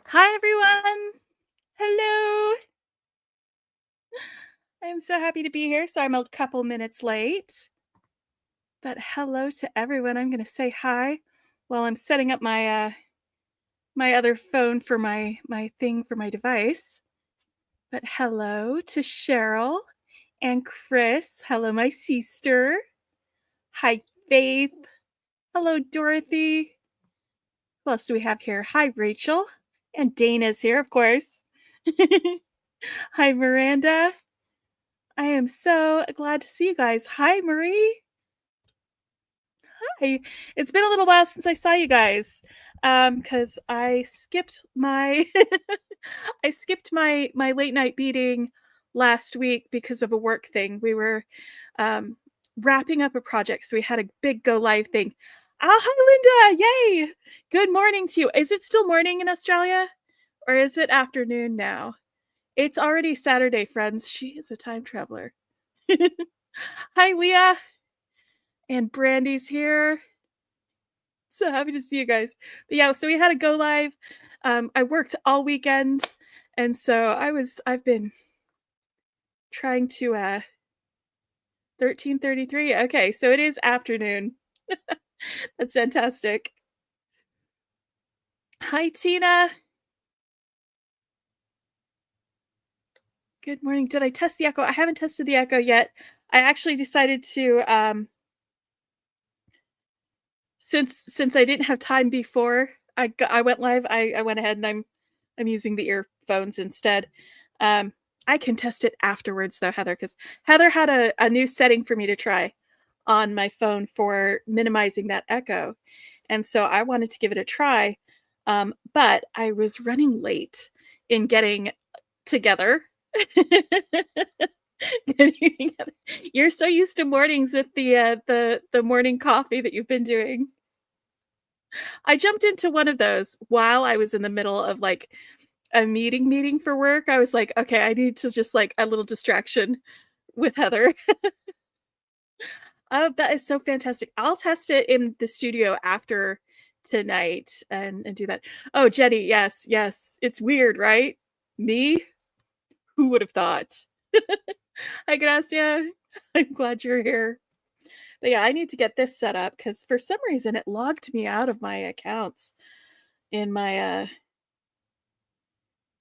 Hi, everyone. Hello. I'm so happy to be here. So I'm a couple minutes late, but hello to everyone. I'm going to say hi while I'm setting up my other phone for my thing for my device. But hello to Cheryl and Chris. Hello, my sister. Hi, Faith. Hello, Dorothy. Who else do we have here? Hi, Rachel. And Dana's here, of course. Hi, Miranda. I am so glad to see you guys. Hi, Marie. Hi. It's been a little while since I saw you guys, because I skipped my I skipped my late night beading last week because of a work thing. We were, um, wrapping up a project, so we had a big go live thing. Oh, hi, Linda. Yay. Good morning to you. Is it still morning in Australia, or is it afternoon now? It's already Saturday, friends. She is a time traveler. Hi, Leah. And Brandy's here. So happy to see you guys. But yeah, so we had a go live. I worked all weekend, and so I've been trying to 13:33. Okay, so it is afternoon. That's fantastic. Hi, Tina. Good morning. Did I test the echo? I haven't tested the echo yet. I actually decided to since I didn't have time before I went live, I went ahead and I'm using the earphones instead. Um, I can test it afterwards though, Heather, because Heather had a new setting for me to try on my phone for minimizing that echo. And so I wanted to give it a try. But I was running late in getting together. Getting together. You're so used to mornings with the morning coffee that you've been doing. I jumped into one of those while I was in the middle of, like, a meeting for work. I was like, "Okay, I need to just, like, a little distraction with Heather." Oh, that is so fantastic. I'll test it in the studio after tonight and do that. Oh, Jenny, yes, yes. It's weird, right? Me? Who would have thought? Hi, Gracia. I'm glad you're here. But, yeah, I need to get this set up because for some reason it logged me out of my accounts in my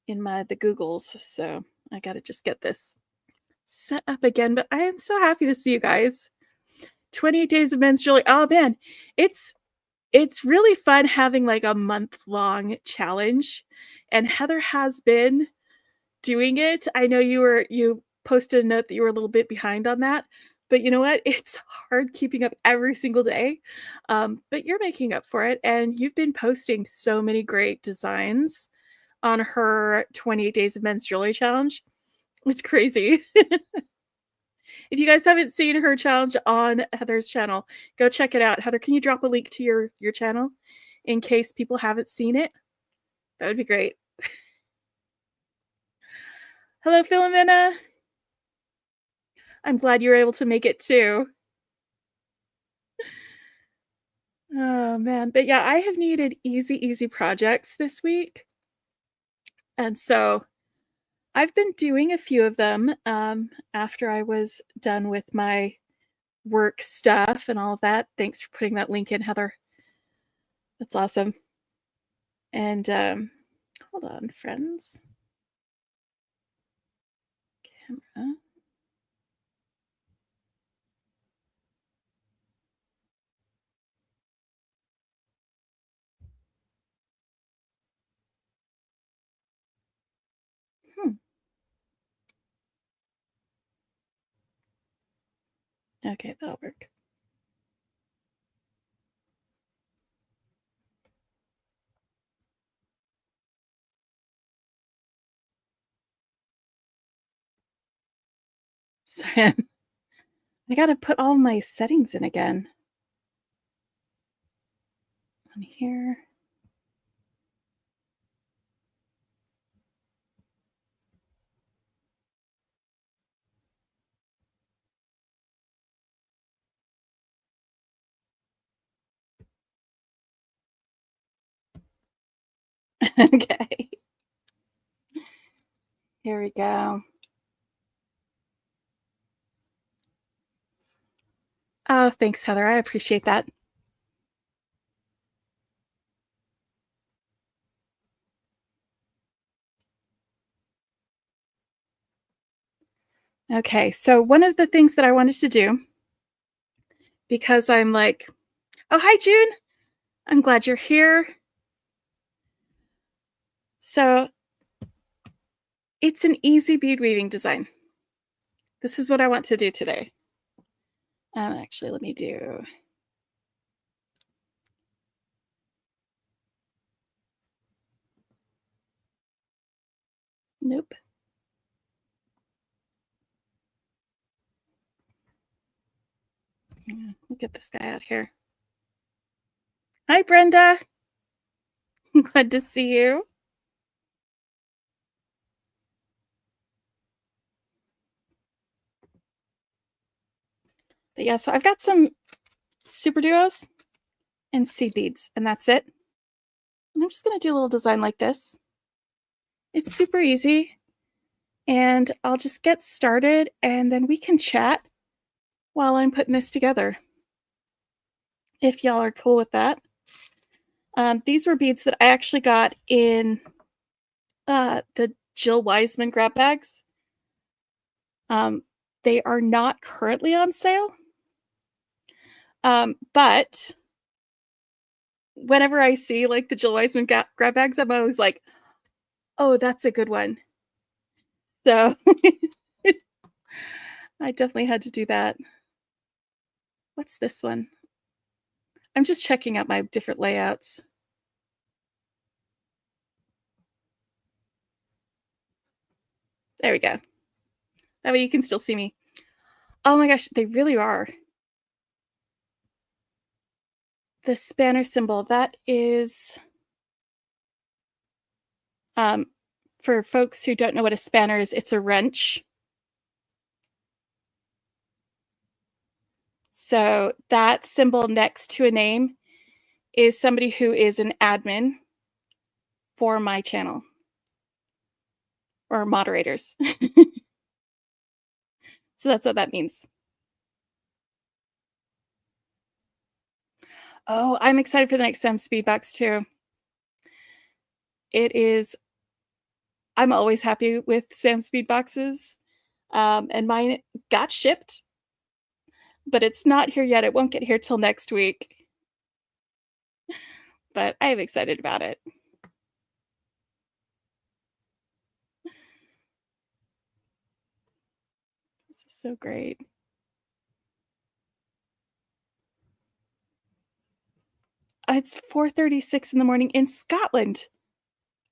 the Googles, so I gotta just get this set up again, but I am so happy to see you guys. 28 days of men's jewelry. Oh, man. It's it's really fun having, like, a month-long challenge, and Heather has been doing it. I know you posted a note that you were a little bit behind on that, but you know what? It's hard keeping up every single day, but you're making up for it, and you've been posting so many great designs on her 28 Days of Men's Jewelry Challenge. It's crazy. If you guys haven't seen her challenge on Heather's channel, go check it out. Heather, can you drop a link to your channel in case people haven't seen it? That would be great. Hello, Philomena. I'm glad you were able to make it too. Oh man, but yeah, I have needed easy projects this week. And so I've been doing a few of them after I was done with my work stuff and all of that. Thanks for putting that link in, Heather. That's awesome. And hold on, friends. Camera. Hmm. Okay, that'll work. Sorry, I gotta put all my settings in again. On here. Okay. Here we go. Oh, thanks, Heather. I appreciate that. Okay, so one of the things that I wanted to do, because I'm like, oh, hi, June. I'm glad you're here. So it's an easy bead weaving design. This is what I want to do today. Actually, let me do. Nope. We'll get this guy out here. Hi, Brenda. Glad to see you. But yeah, so I've got some super duos and seed beads, and that's it. And I'm just going to do a little design like this. It's super easy, and I'll just get started, and then we can chat while I'm putting this together, if y'all are cool with that. These were beads that I actually got in the Jill Wiseman grab bags. They are not currently on sale, but whenever I see like the Jill Wiseman grab bags, I'm always like, oh, that's a good one. So I definitely had to do that. What's this one? I'm just checking out my different layouts. There we go. That way you can still see me. Oh my gosh, they really are. The spanner symbol, that is, for folks who don't know what a spanner is, it's a wrench. So that symbol next to a name is somebody who is an admin for my channel, or moderators. So that's what that means. Oh, I'm excited for the next Sam Speed box too. It is, I'm always happy with Sam Speed boxes. And mine got shipped, but it's not here yet. It won't get here till next week. But I am excited about it. This is so great. It's 4:36 in the morning in Scotland.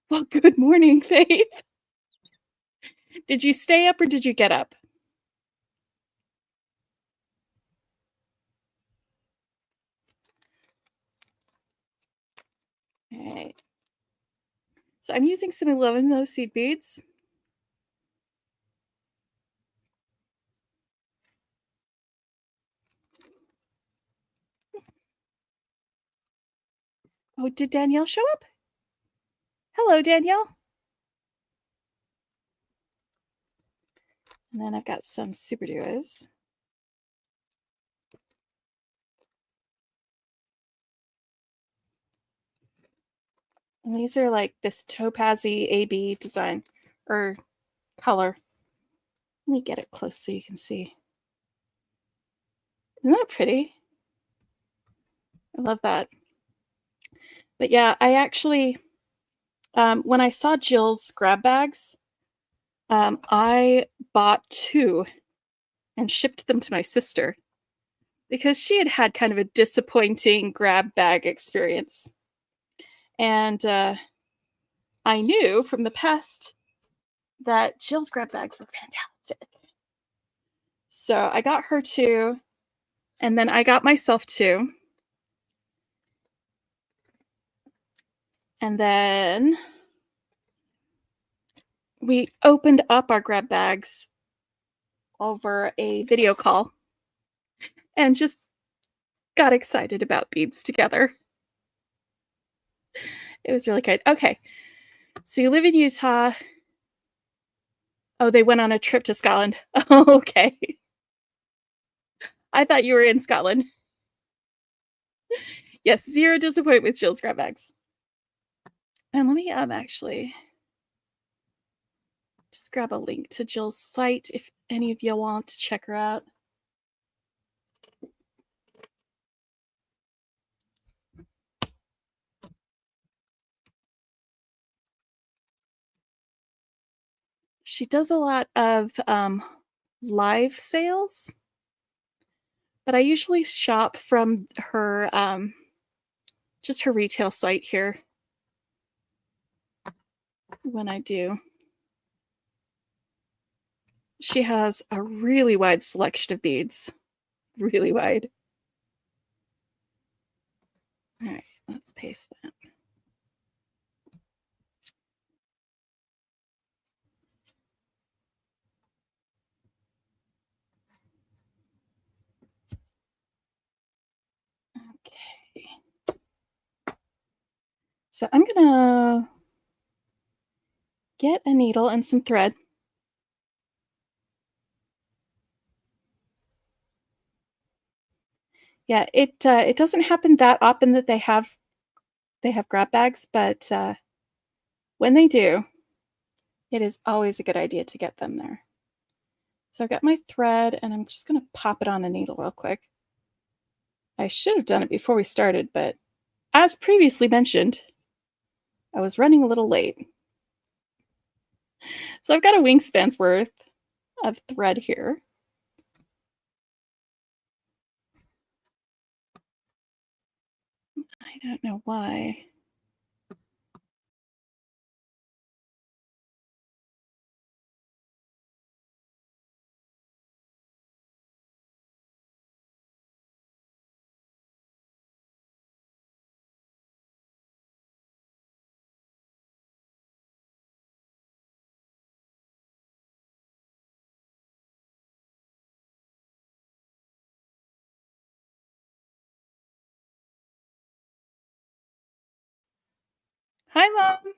Well, good morning, Faith. Did you stay up or did you get up? All right. So I'm using some 11 of those seed beads. Oh, did Danielle show up? Hello, Danielle. And then I've got some super duos. And these are like this topazzy AB design or color. Let me get it close so you can see. Isn't that pretty? I love that. But yeah, I actually, when I saw Jill's grab bags, I bought 2 and shipped them to my sister because she had had kind of a disappointing grab bag experience. And I knew from the past that Jill's grab bags were fantastic. So I got her 2, and then I got myself 2. And then we opened up our grab bags over a video call and just got excited about beads together. It was really good. Okay, So you live in Utah. Oh, they went on a trip to Scotland. Oh, okay. I thought you were in Scotland. Yes, zero disappointment with Jill's grab bags. And let me actually just grab a link to Jill's site if any of you want to check her out. She does a lot of live sales, but I usually shop from her just her retail site here when I do. She has a really wide selection of beads, really wide. All right, let's paste that. Okay. So I'm gonna get a needle and some thread. Yeah, it doesn't happen that often that they have grab bags, but when they do, it is always a good idea to get them there. So I've got my thread and I'm just going to pop it on a needle real quick. I should have done it before we started, but as previously mentioned, I was running a little late. So I've got a wingspan's worth of thread here. I don't know why. Hi, Mom.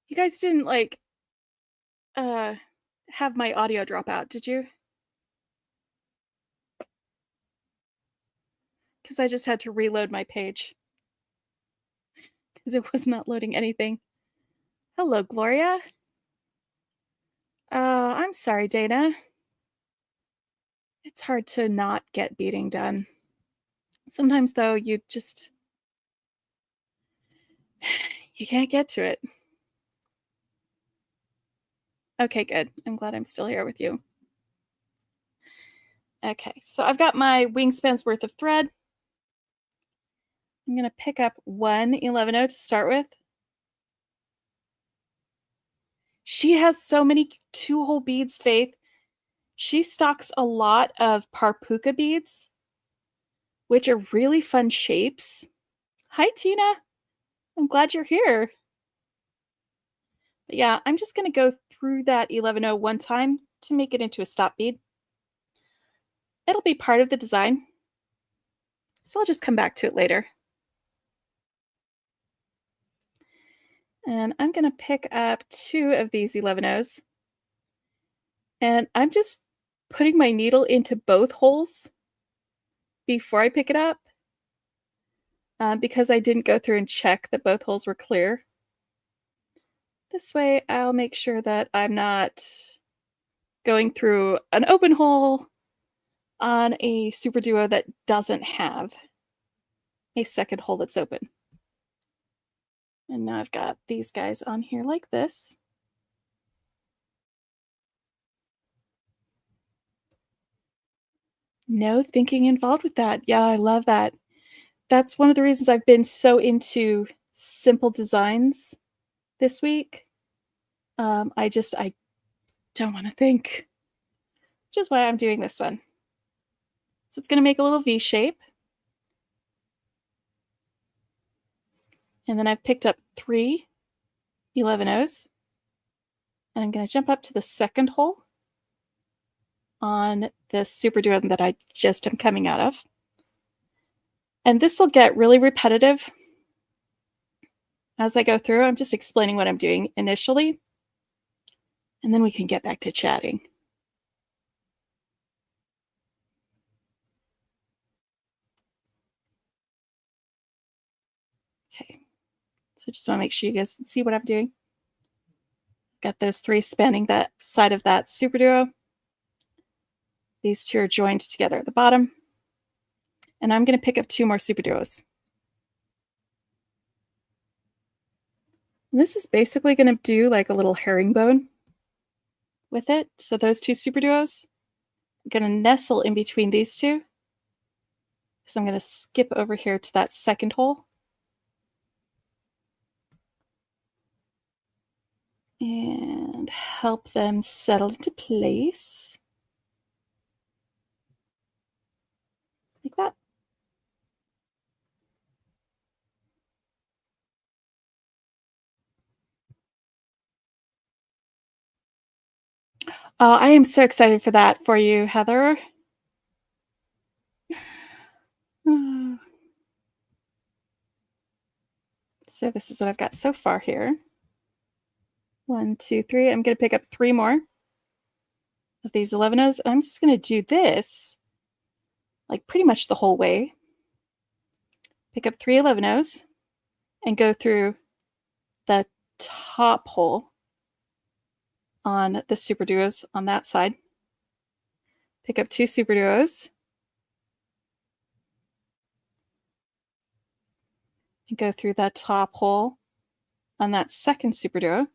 You guys didn't like have my audio drop out, did you? Because I just had to reload my page because it was not loading anything. Hello, Gloria. I'm sorry, Dana. It's hard to not get beading done. Sometimes, though, you can't get to it. Okay, good. I'm glad I'm still here with you. Okay, so I've got my wingspan's worth of thread. I'm going to pick up one 11-0 to start with. She has so many 2-hole beads, Faith. She stocks a lot of parpuka beads, which are really fun shapes. Hi, Tina. I'm glad you're here. But yeah, I'm just going to go through that 11-0 one time to make it into a stop bead. It'll be part of the design, so I'll just come back to it later. And I'm going to pick up 2 of these 11-0s. And I'm just putting my needle into both holes before I pick it up because I didn't go through and check that both holes were clear. This way, I'll make sure that I'm not going through an open hole on a super duo that doesn't have a second hole that's open. And now I've got these guys on here like this. No thinking involved with that. Yeah, I love that. That's one of the reasons I've been so into simple designs this week. I don't want to think, which is why I'm doing this one. So it's going to make a little V shape. And then I've picked up 3 11-0s. And I'm going to jump up to the second hole on the super duo that I just am coming out of. And this will get really repetitive. as I go through, I'm just explaining what I'm doing initially, and then we can get back to chatting. Okay, so I just want to make sure you guys can see what I'm doing. Got those 3 spanning that side of that super duo. These 2 are joined together at the bottom. And I'm going to pick up 2 more super duos. And this is basically going to do like a little herringbone with it. So those 2 super duos are going to nestle in between these 2. So I'm going to skip over here to that second hole. And help them settle into place. Like that. Oh, I am so excited for that for you, Heather. So this is what I've got so far here. 1, 2, 3. I'm going to pick up 3 more of these 11-Os. And I'm just going to do this like pretty much the whole way. Pick up 3 11-Os and go through the top hole on the super duos on that side. Pick up 2 super duos and go through that top hole on that second super duo.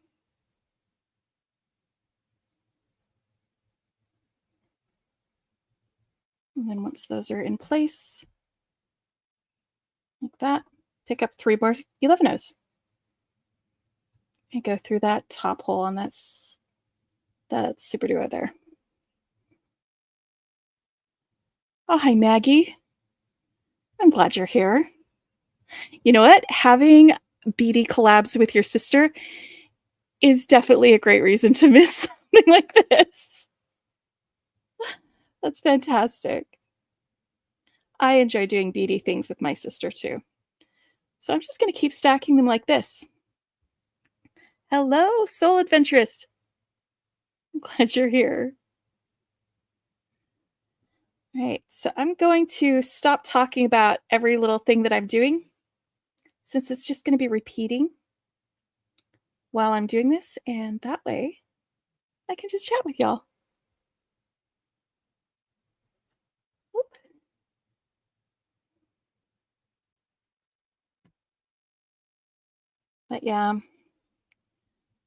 And then once those are in place, like that, pick up 3 more 11-Os and go through that top hole on that super duo there. Oh, hi, Maggie. I'm glad you're here. You know what? Having beady collabs with your sister is definitely a great reason to miss something like this. That's fantastic. I enjoy doing beady things with my sister too. So I'm just going to keep stacking them like this. Hello, Soul Adventurist. I'm glad you're here. All right, so I'm going to stop talking about every little thing that I'm doing since it's just going to be repeating while I'm doing this, and that way I can just chat with y'all. But yeah,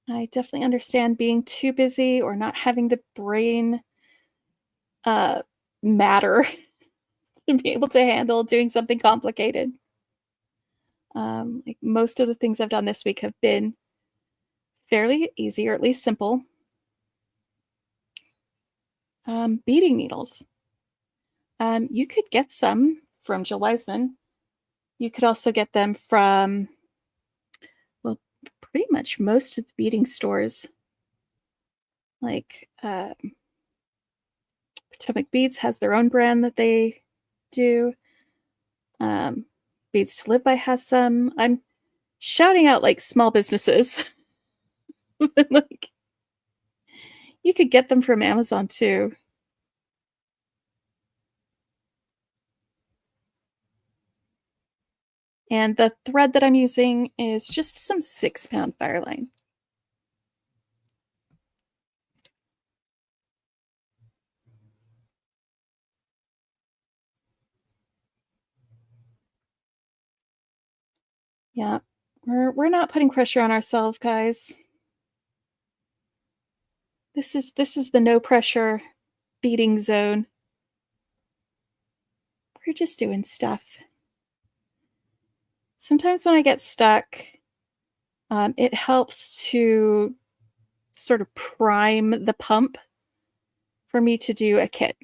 I definitely understand being too busy or not having the brain matter to be able to handle doing something complicated. Like most of the things I've done this week have been fairly easy, or at least simple. Beading needles. You could get some from Jill Wiseman. You could also get them from, well, pretty much most of the beading stores. Like Potomac Beads has their own brand that they do. Beads to Live By has some. I'm shouting out like small businesses. Like you could get them from Amazon too. And the thread that I'm using is just some 6-pound fireline. Yeah, we're not putting pressure on ourselves, guys. This is the no pressure beading zone. We're just doing stuff. Sometimes when I get stuck, it helps to sort of prime the pump for me to do a kit,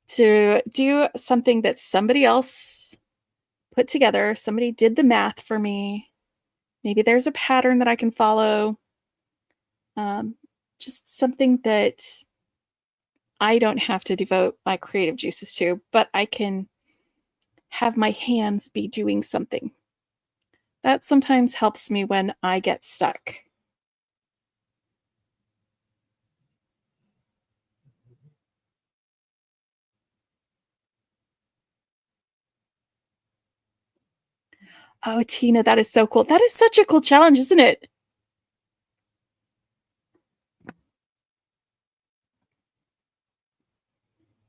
to do something that somebody else put together. Somebody did the math for me. Maybe there's a pattern that I can follow. Just something that I don't have to devote my creative juices to, but I can have my hands be doing something. That sometimes helps me when I get stuck. Oh, Tina, that is so cool. That is such a cool challenge, isn't it?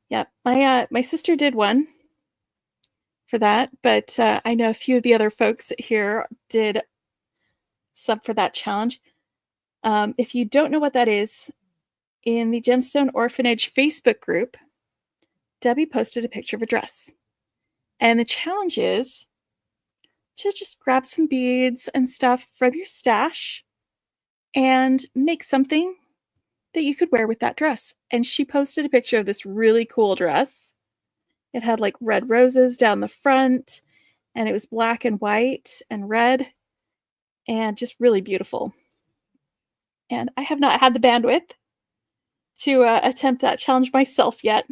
Yeah, my sister did one for that, but I know a few of the other folks here did some for that challenge. If you don't know what that is, in the Gemstone Orphanage Facebook group, Debbie posted a picture of a dress. And the challenge is to just grab some beads and stuff from your stash and make something that you could wear with that dress. And she posted a picture of this really cool dress. It had like red roses down the front, and it was black and white and red, and just really beautiful. And I have not had the bandwidth to attempt that challenge myself yet.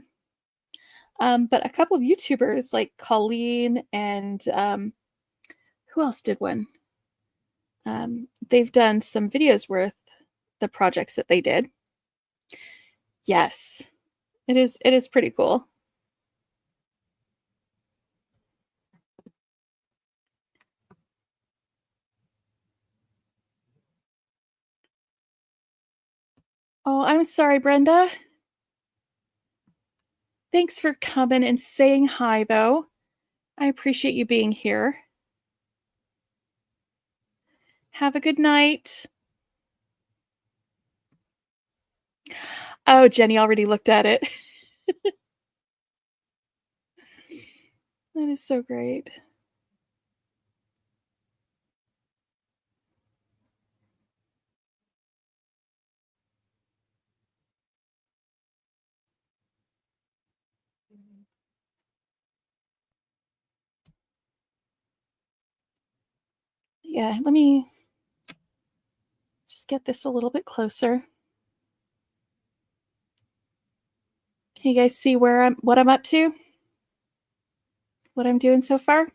But a couple of YouTubers like Colleen and who else did one? They've done some videos worth the projects that they did. Yes, it is pretty cool. Oh, I'm sorry, Brenda. Thanks for coming and saying hi, though. I appreciate you being here. Have a good night. Oh, Jenny already looked at it. That is so great. Yeah, let me just get this a little bit closer. Can you guys see what I'm up to? What I'm doing so far?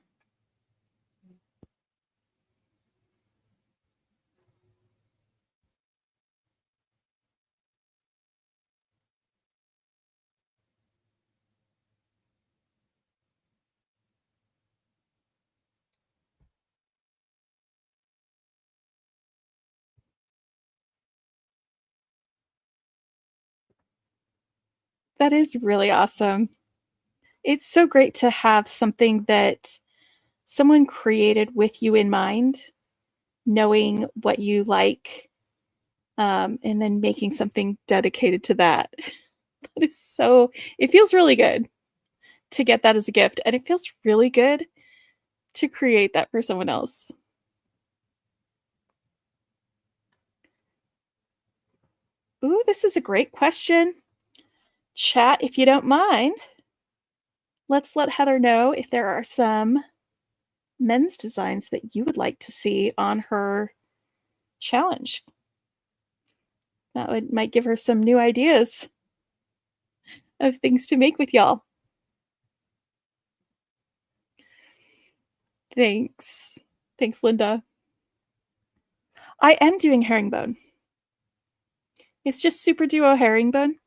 That is really awesome. It's so great to have something that someone created with you in mind, knowing what you like, and then making something dedicated to that. That is so, it feels really good to get that as a gift, and it feels really good to create that for someone else. Ooh, this is a great question. Chat, if you don't mind, let's let Heather know if there are some men's designs that you would like to see on her challenge. Might give her some new ideas of things to make with y'all. Thanks. Thanks, Linda. I am doing herringbone. It's just Super Duo herringbone.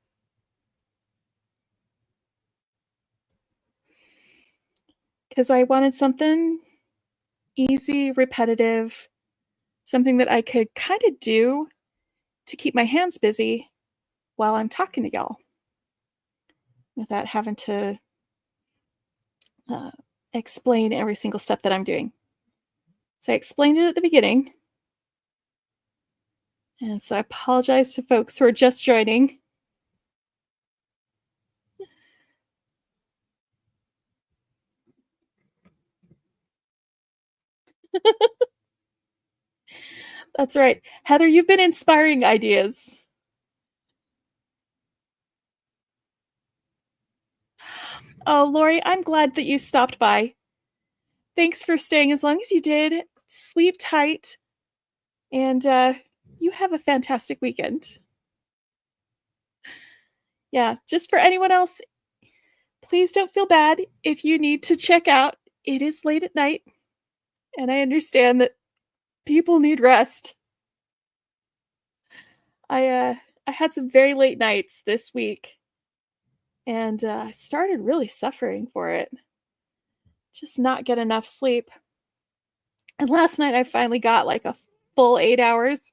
Because I wanted something easy, repetitive, something that I could kind of do to keep my hands busy while I'm talking to y'all without having to uh, explain every single step that I'm doing. So I explained it at the beginning. And so I apologize to folks who are just joining. That's right. Heather, you've been inspiring ideas. Oh, Lori, I'm glad that you stopped by. Thanks for staying as long as you did. Sleep tight. And you have a fantastic weekend. Yeah, just for anyone else, please don't feel bad if you need to check out. It is late at night. and I understand that people need rest. I, uh, I had some very late nights this week, and, I started really suffering for it, just not get enough sleep, and last night I finally got, like, a full 8 hours,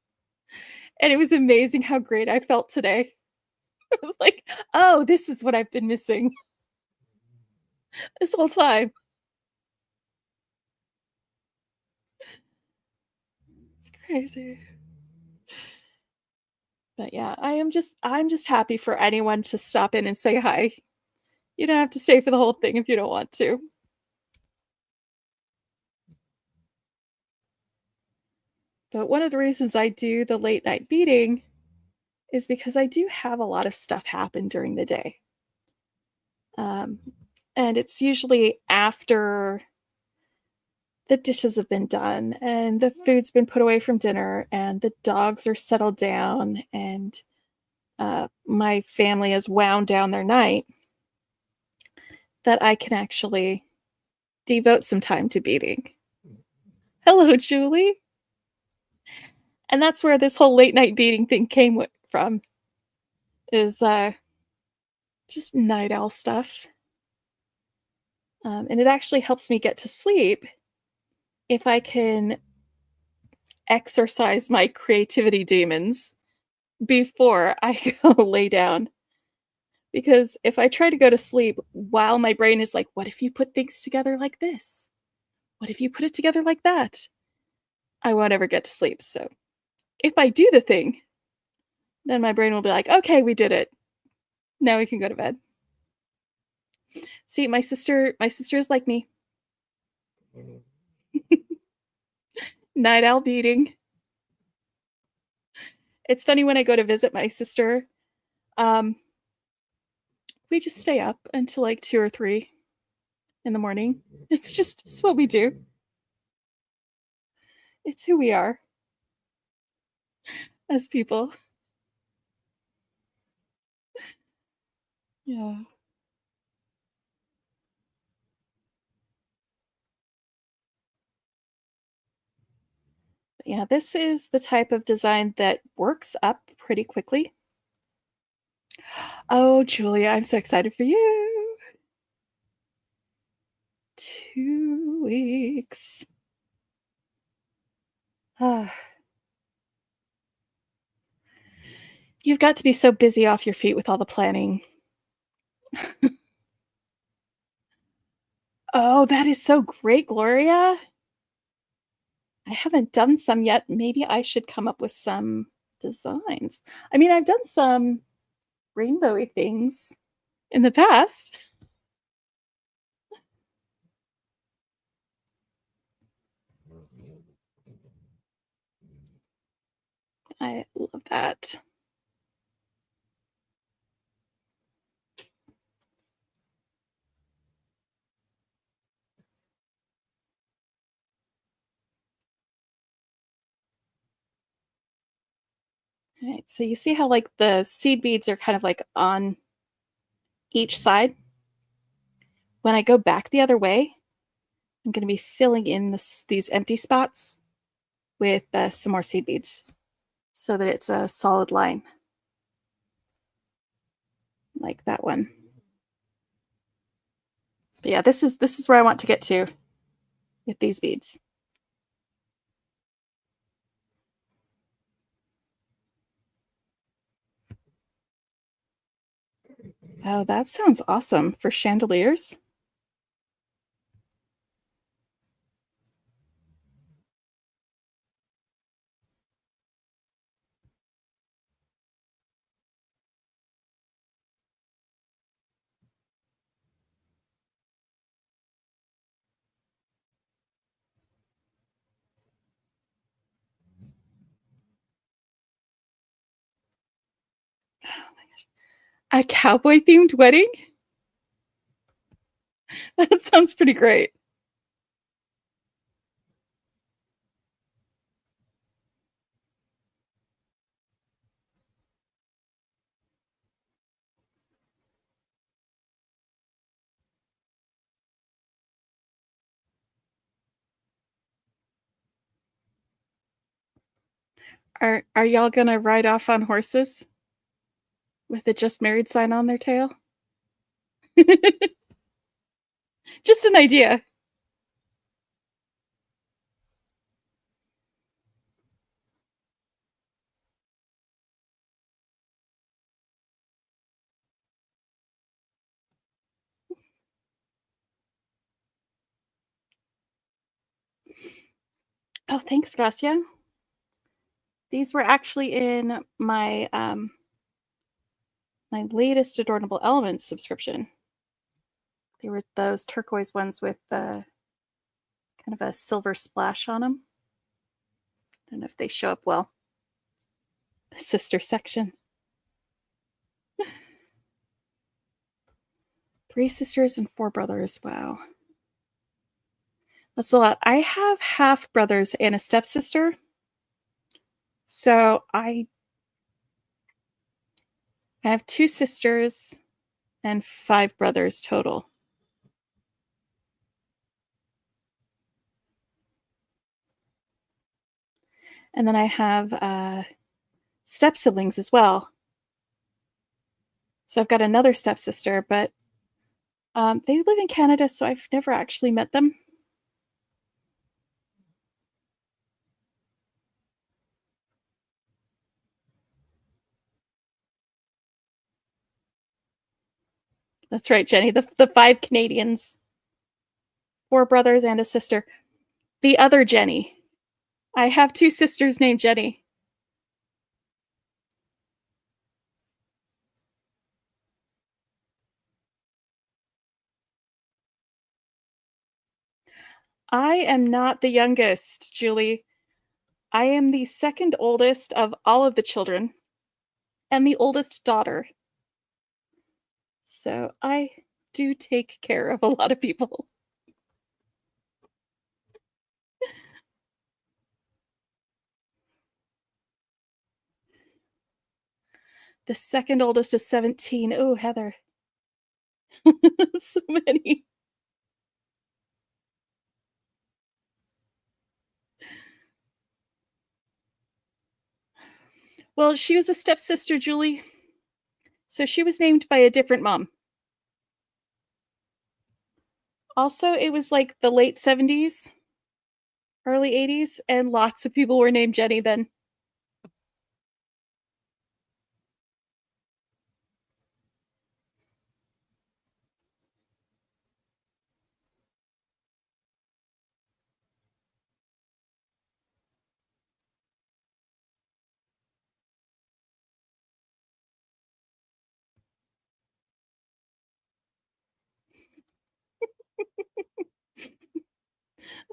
and it was amazing how great I felt today. I was like, "Oh, this is what I've been missing this whole time." It's crazy. But yeah, I'm just happy for anyone to stop in and say hi. You don't have to stay for the whole thing if you don't want to. But one of the reasons I do the late night beading is because I do have a lot of stuff happen during the day. Um, and it's usually after the dishes have been done and the food's been put away from dinner and the dogs are settled down and my family has wound down their night that I can actually devote some time to beading. Hello, Julie. And that's where this whole late night beading thing came from is just night owl stuff. And it actually helps me get to sleep if I can exercise my creativity demons before I go lay down. Because if I try to go to sleep while my brain is like, what if you put things together like this? What if you put it together like that? I won't ever get to sleep. So if I do the thing, then my brain will be like, okay, we did it. Now we can go to bed. See, my sister is like me. Night owl beating. It's funny when I go to visit my sister, um, we just stay up until like 2 or 3 in the morning. It's what we do. It's who we are as people. Yeah. Yeah, this is the type of design that works up pretty quickly. Oh, Julia, I'm so excited for you. 2 weeks. Ah, you've got to be so busy off your feet with all the planning. Oh, that is so great, Gloria. I haven't done some yet. Maybe I should come up with some designs. I mean, I've done some rainbowy things in the past. I love that. Alright, so you see how, like, the seed beads are kind of, like, on each side? When I go back the other way, I'm gonna be filling in these empty spots with, some more seed beads so that it's a solid line, like that one. But yeah, this is where I want to get to with these beads. Oh, that sounds awesome for chandeliers. A cowboy-themed wedding? That sounds pretty great. Are y'all gonna ride off on horses with a just married sign on their tail? Just an idea. Oh, thanks, Gracia. These were actually in my latest Adornable Elements subscription. They were those turquoise ones with the kind of a silver splash on them. I don't know if they show up well. The sister section. 3 sisters and 4 brothers. Wow. That's a lot. I have half brothers and a stepsister. So I have 2 sisters and 5 brothers total. And then I have step siblings as well. So I've got another stepsister, but they live in Canada, so I've never actually met them. That's right, Jenny. The 5 Canadians, 4 brothers and a sister. The other Jenny. I have 2 sisters named Jenny. I am not the youngest, Julie. I am the second oldest of all of the children and the oldest daughter. So I do take care of a lot of people. The second oldest is 17. Oh, Heather. So many. Well, she was a stepsister, Julie. So she was named by a different mom. Also, it was like the late 70s, early 80s, and lots of people were named Jenny then.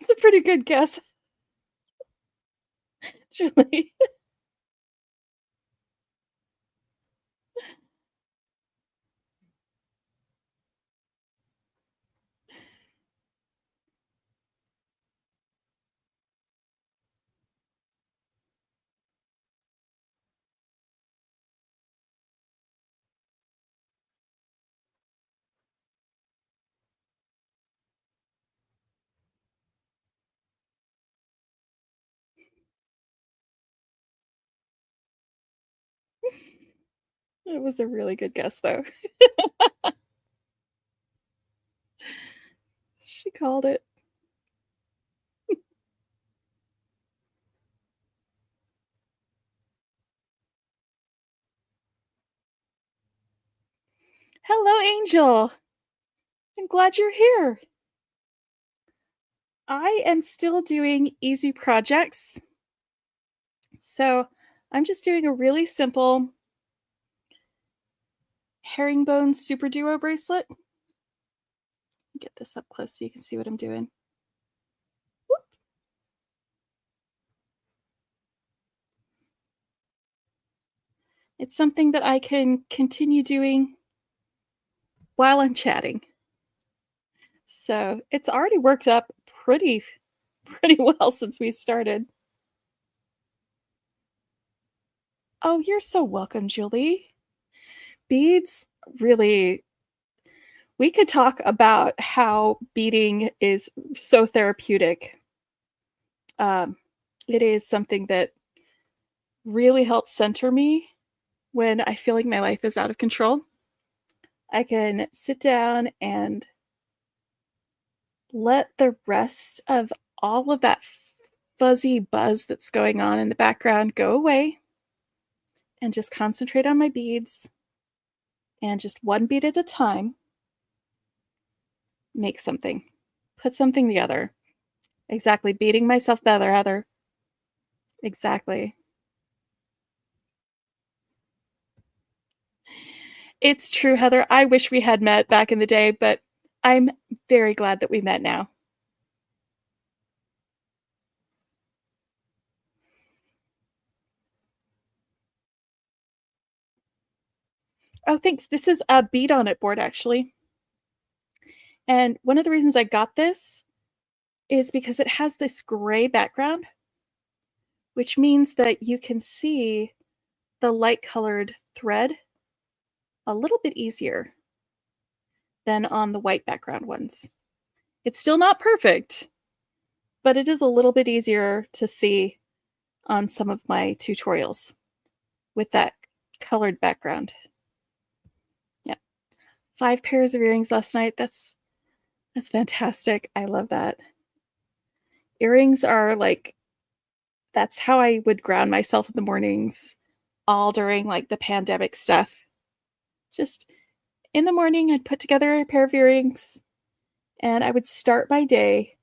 That's a pretty good guess, Julie. It was a really good guess, though. She called it. Hello, Angel. I'm glad you're here. I am still doing easy projects. So I'm just doing a really simple herringbone super duo bracelet. Get this up close so you can see what I'm doing. Whoop. It's something that I can continue doing while I'm chatting. So it's already worked up pretty well since we started. Oh, you're so welcome, Julie. Beads really, we could talk about how beading is so therapeutic. It is something that really helps center me when I feel like my life is out of control. I can sit down and let the rest of all of that fuzzy buzz that's going on in the background go away and just concentrate on my beads and just one bead at a time make something, put something together. Exactly. Beating myself better, Heather. Exactly. It's true, Heather. I wish we had met back in the day, but I'm very glad that we met now. Oh, thanks. This is a bead on it board, actually. And one of the reasons I got this is because it has this gray background, which means that you can see the light colored thread a little bit easier than on the white background ones. It's still not perfect, but it is a little bit easier to see on some of my tutorials with that colored background. Yeah. 5 pairs of earrings last night. That's fantastic. I love that. Earrings are like that's how I would ground myself in the mornings all during like the pandemic stuff. Just in the morning I'd put together a pair of earrings and I would start my day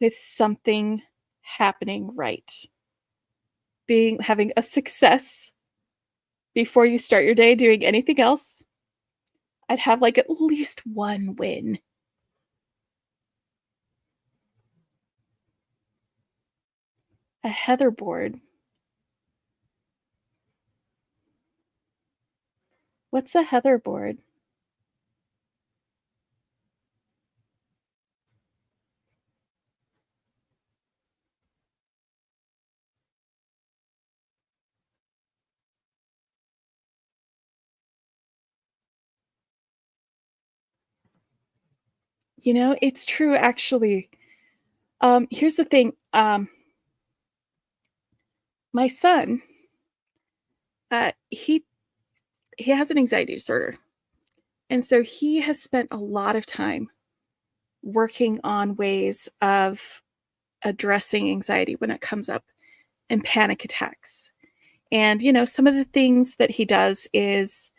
with something happening right. Having a success before you start your day doing anything else. I'd have like at least one win. A heather board. What's a heather board? You know, it's true actually. Here's the thing. My son, he has an anxiety disorder. And so he has spent a lot of time working on ways of addressing anxiety when it comes up in panic attacks. And, you know, some of the things that he does is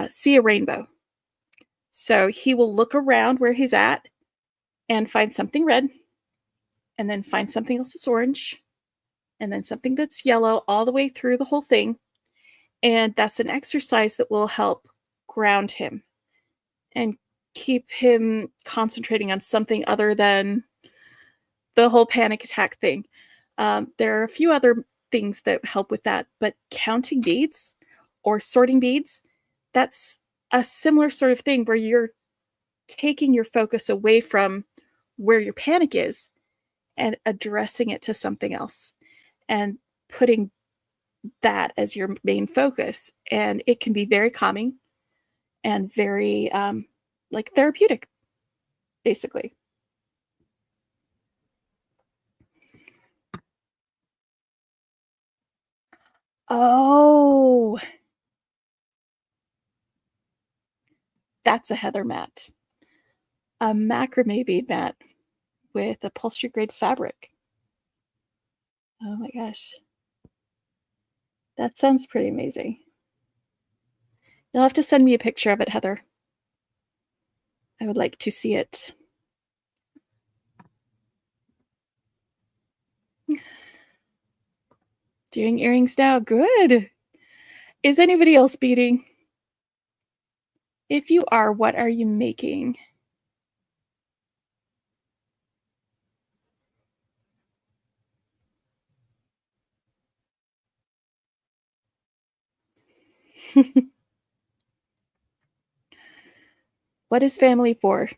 see a rainbow. So he will look around where he's at and find something red, and then find something else that's orange, and then something that's yellow all the way through the whole thing. And that's an exercise that will help ground him and keep him concentrating on something other than the whole panic attack thing. There are a few other things that help with that, but counting beads or sorting beads, that's a similar sort of thing where you're taking your focus away from where your panic is and addressing it to something else and putting that as your main focus. And it can be very calming and very like therapeutic, basically. Oh, that's a heather mat. A macrame bead mat with upholstery grade fabric. Oh my gosh. That sounds pretty amazing. You'll have to send me a picture of it, Heather. I would like to see it. Doing earrings now. Good. Is anybody else beading? If you are, what are you making? What is family for?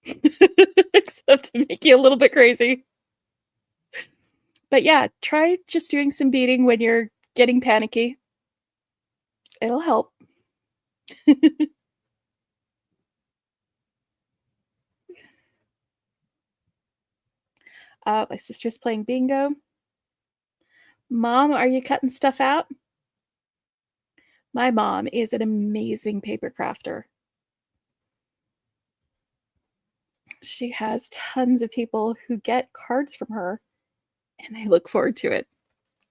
Except to make you a little bit crazy. But yeah, try just doing some beading when you're getting panicky. It'll help. My sister's playing bingo. Mom, are you cutting stuff out? My mom is an amazing paper crafter. She has tons of people who get cards from her, and they look forward to it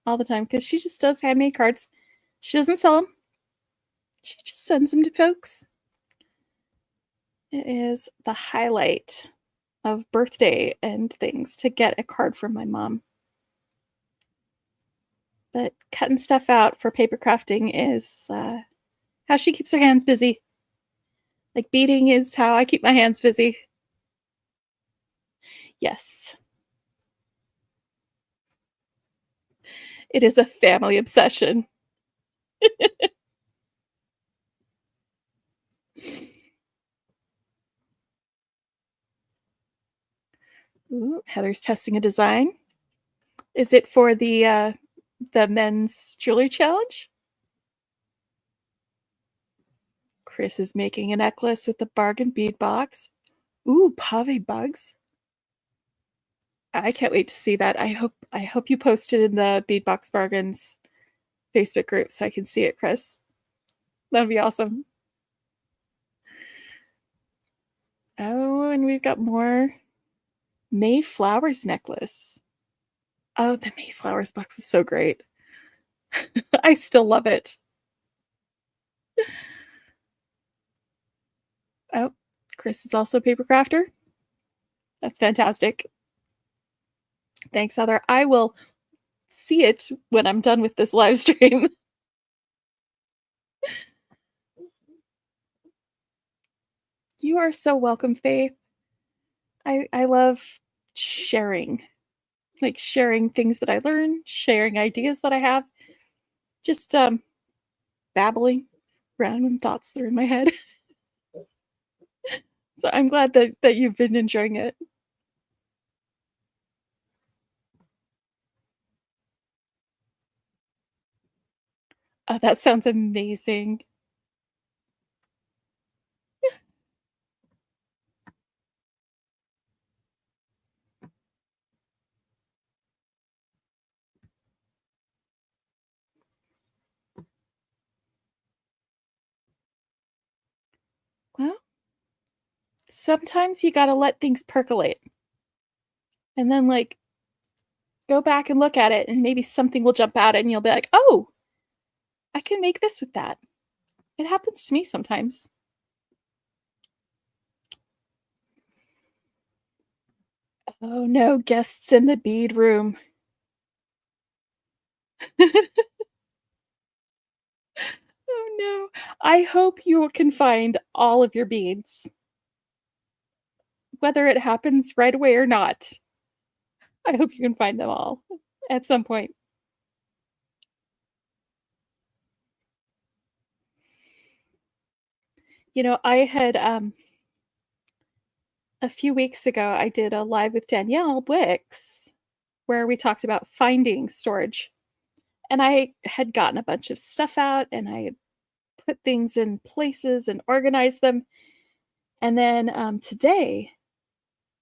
all the time because she just does handmade cards. She doesn't sell them. She just sends them to folks. It is the highlight of birthday and things to get a card from my mom. But cutting stuff out for paper crafting is how she keeps her hands busy. Like beading is how I keep my hands busy. Yes. It is a family obsession. Ooh, Heather's testing a design. Is it for the men's jewelry challenge? Chris is making a necklace with the bargain bead box. Ooh, pave bugs. I can't wait to see that. I hope you post it in the Beadbox Bargains Facebook group so I can see it, Chris. That'd be awesome. Oh, and we've got more Mayflowers necklace. Oh, the Mayflowers box is so great. I still love it. Oh, Chris is also a paper crafter. That's fantastic. Thanks, Heather. I will see it when I'm done with this live stream. You are so welcome, Faith. I love sharing, like sharing things that I learn, sharing ideas that I have, just babbling random thoughts that are in my head. So I'm glad that you've been enjoying it. Oh, that sounds amazing. Well, sometimes you gotta let things percolate and then like go back and look at it and maybe something will jump out and you'll be like, oh, I can make this with that. It happens to me sometimes. Oh no, guests in the bead room. Oh no. I hope you can find all of your beads, whether it happens right away or not. I hope you can find them all at some point. You know, I had a few weeks ago I did a live with Danielle Wicks where we talked about finding storage. And I had gotten a bunch of stuff out and I had put things in places and organized them. And then today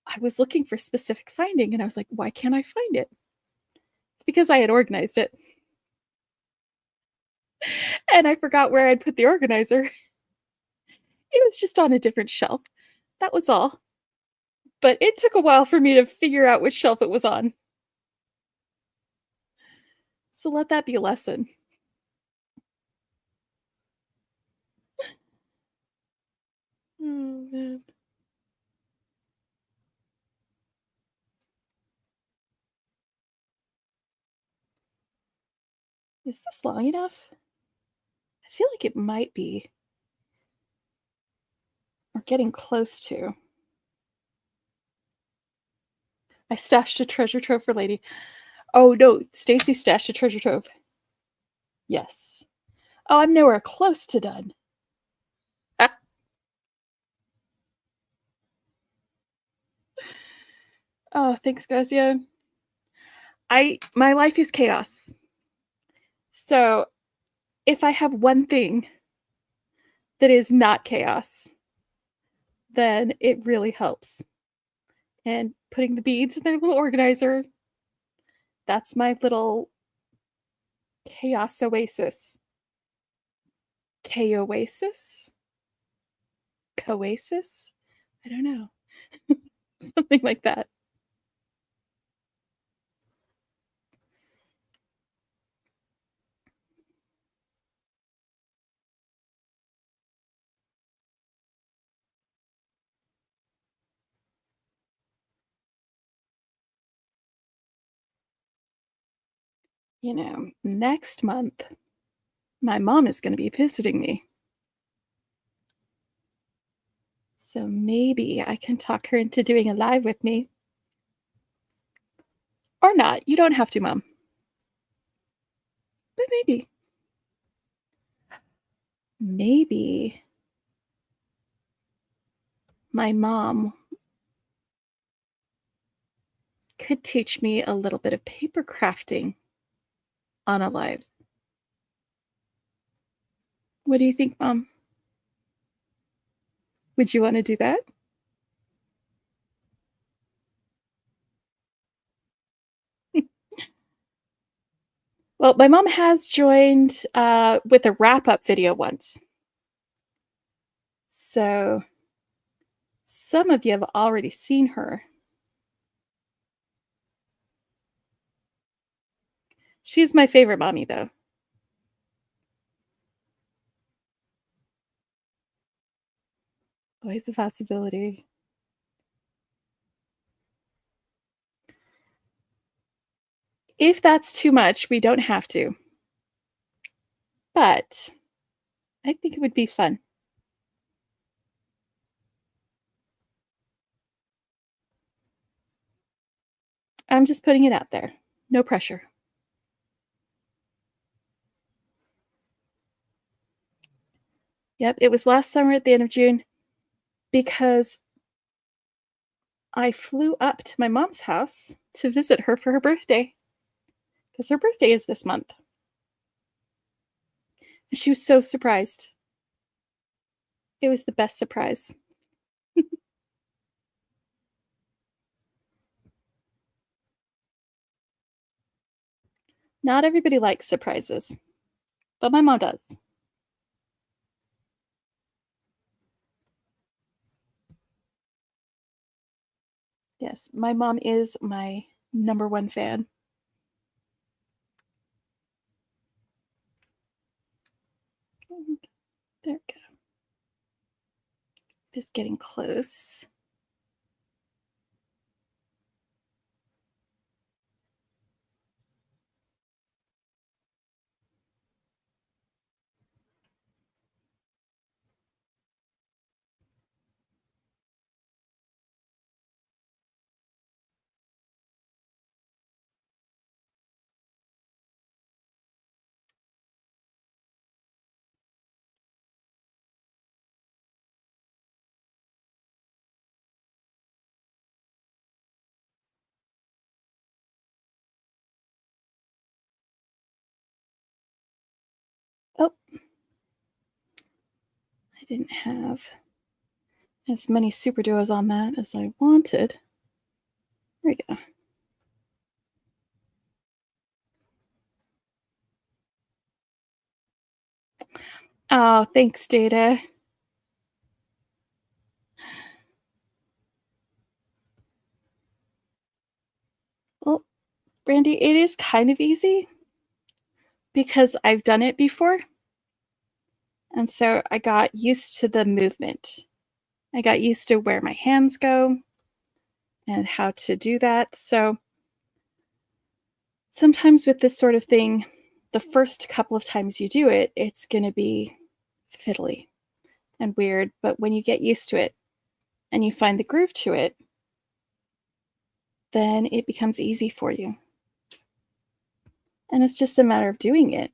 I was looking for specific finding and I was like, why can't I find it? It's because I had organized it. And I forgot where I'd put the organizer. It was just on a different shelf. That was all. But it took a while for me to figure out which shelf it was on. So let that be a lesson. Oh, man. Is this long enough? I feel like it might be. Or getting close to. I stashed a treasure trove for Lady. Oh no, Stacy stashed a treasure trove. Yes. Oh, I'm nowhere close to done. Ah. Oh, thanks, Gracia. My life is chaos. So if I have one thing that is not chaos, then it really helps. And putting the beads in their little organizer, that's my little Chaos Oasis. K-Oasis? Coasis? I don't know. Something like that. Next month, my mom is gonna be visiting me. So maybe I can talk her into doing a live with me. Or not. You don't have to, Mom. But maybe. Maybe my mom could teach me a little bit of paper crafting on a live. What do you think, Mom? Would you wanna do that? Well, my mom has joined, with a wrap-up video once. So, some of you have already seen her. She's my favorite mommy, though. Always a possibility. If that's too much, we don't have to. But I think it would be fun. I'm just putting it out there. No pressure. Yep, it was last summer at the end of June because I flew up to my mom's house to visit her for her birthday because her birthday is this month. And she was so surprised. It was the best surprise. Not everybody likes surprises, but my mom does. Yes, my mom is my number one fan. There we go. Just getting close. Oh, I didn't have as many super duos on that as I wanted. There we go. Oh, thanks, Data. Well, Brandy, it is kind of easy because I've done it before. And so I got used to the movement. I got used to where my hands go and how to do that. So sometimes with this sort of thing, the first couple of times you do it, it's going to be fiddly and weird. But when you get used to it and you find the groove to it, then it becomes easy for you. And it's just a matter of doing it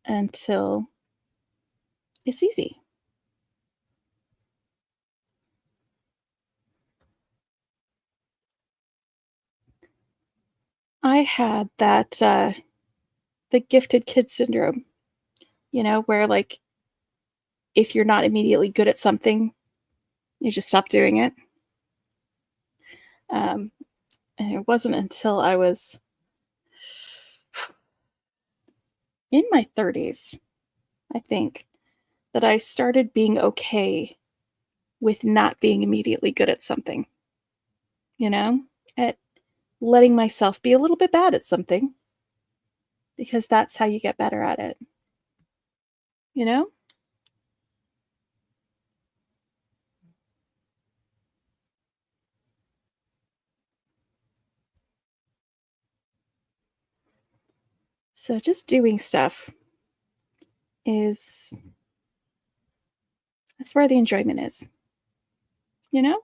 until it's easy. I had that the gifted kid syndrome, where like if you're not immediately good at something, you just stop doing it. And it wasn't until I was in my 30s, I think, that I started being okay with not being immediately good at something, you know, at letting myself be a little bit bad at something because that's how you get better at it, you know? So just doing stuff is that's where the enjoyment is, you know?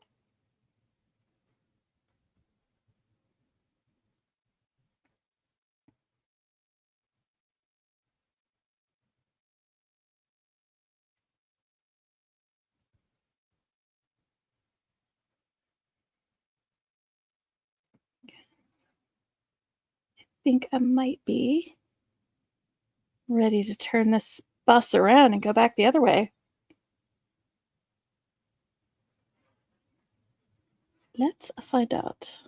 I think I might be ready to turn this bus around and go back the other way. Let's find out.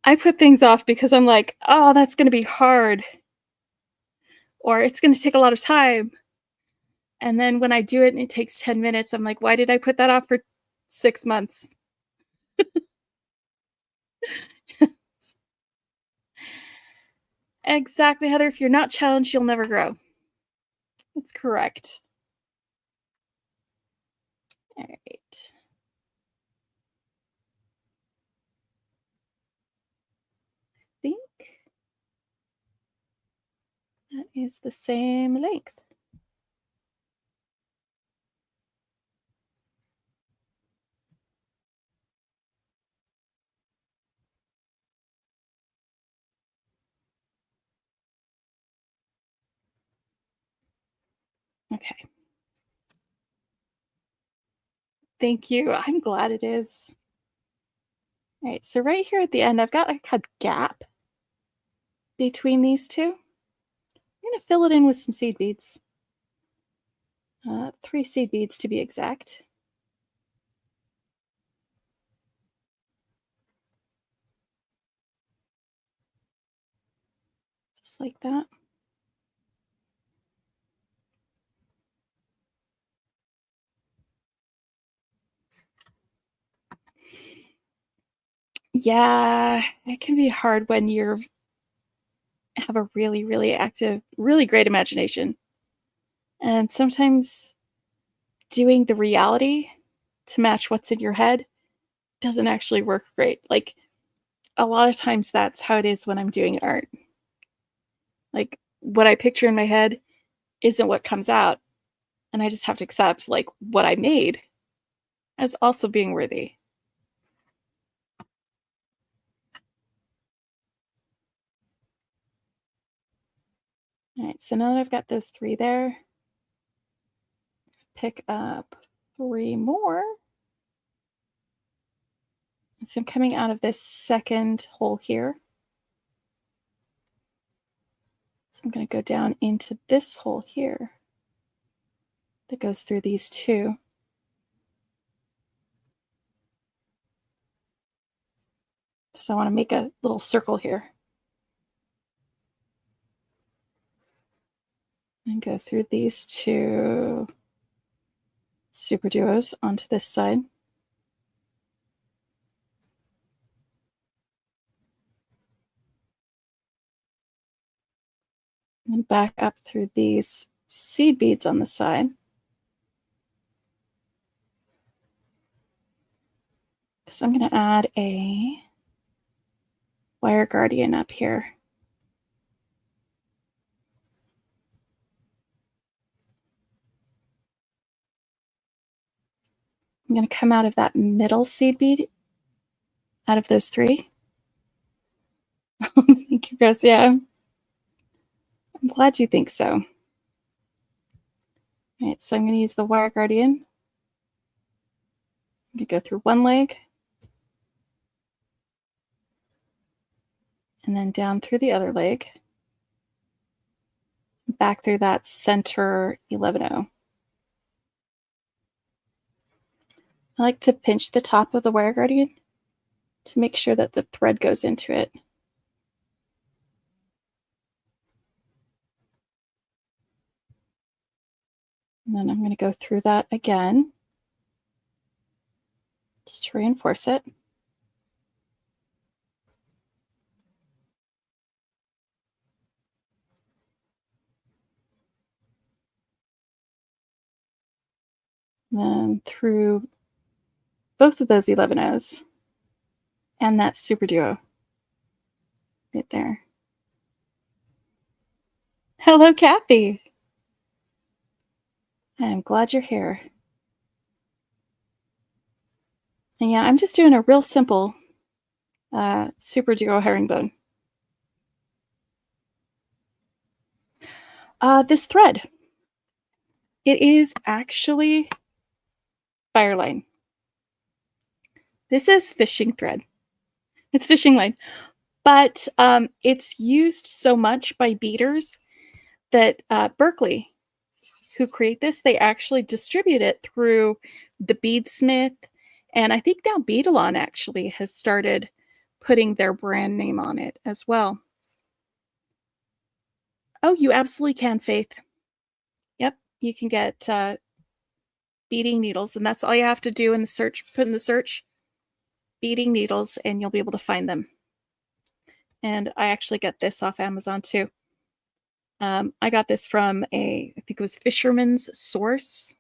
I put things off because I'm like, "Oh, that's gonna be hard," or "It's gonna take a lot of time." And then when I do it and it takes 10 minutes, I'm like, "Why did I put that off for 6 months?" Exactly, Heather. If you're not challenged, you'll never grow. That's correct. All right. I think that is the same length. Okay. Thank you. I'm glad it is. All right. So right here at the end, I've got like a gap between these two. I'm going to fill it in with some seed beads. 3 seed beads to be exact. Just like that. Yeah, it can be hard when you have a really, really active, really great imagination. And sometimes doing the reality to match what's in your head doesn't actually work great. Like a lot of times that's how it is when I'm doing art. Like what I picture in my head isn't what comes out. And I just have to accept like what I made as also being worthy. All right, so now that I've got those 3 there, pick up 3 more. So I'm coming out of this second hole here. So I'm going to go down into this hole here that goes through these 2. So I want to make a little circle here. And go through these 2 super duos onto this side. And back up through these seed beads on the side. So I'm going to add a wire guardian up here. I'm going to come out of that middle seed bead, out of those 3. Thank you, Chris. Yeah, I'm glad you think so. All right, so I'm going to use the wire guardian You go through one leg and then down through the other leg, back through that center 11-0. I like to pinch the top of the wire guardian to make sure that the thread goes into it. And then I'm going to go through that again, just to reinforce it. And then through both of those 11-0s and that super duo right there. Hello, Kathy. I'm glad you're here. And yeah, I'm just doing a real simple super duo herringbone. This thread, it is actually fireline. This is fishing thread. It's fishing line, but it's used so much by beaders that Berkeley, who create this, they actually distribute it through the Beadsmith, and I think now Beadalon actually has started putting their brand name on it as well. Oh, you absolutely can, Faith. Yep, you can get beading needles, and that's all you have to do in the search. Put in the search beading needles, and you'll be able to find them. And I actually get this off Amazon too. I got this from I think it was Fisherman's Source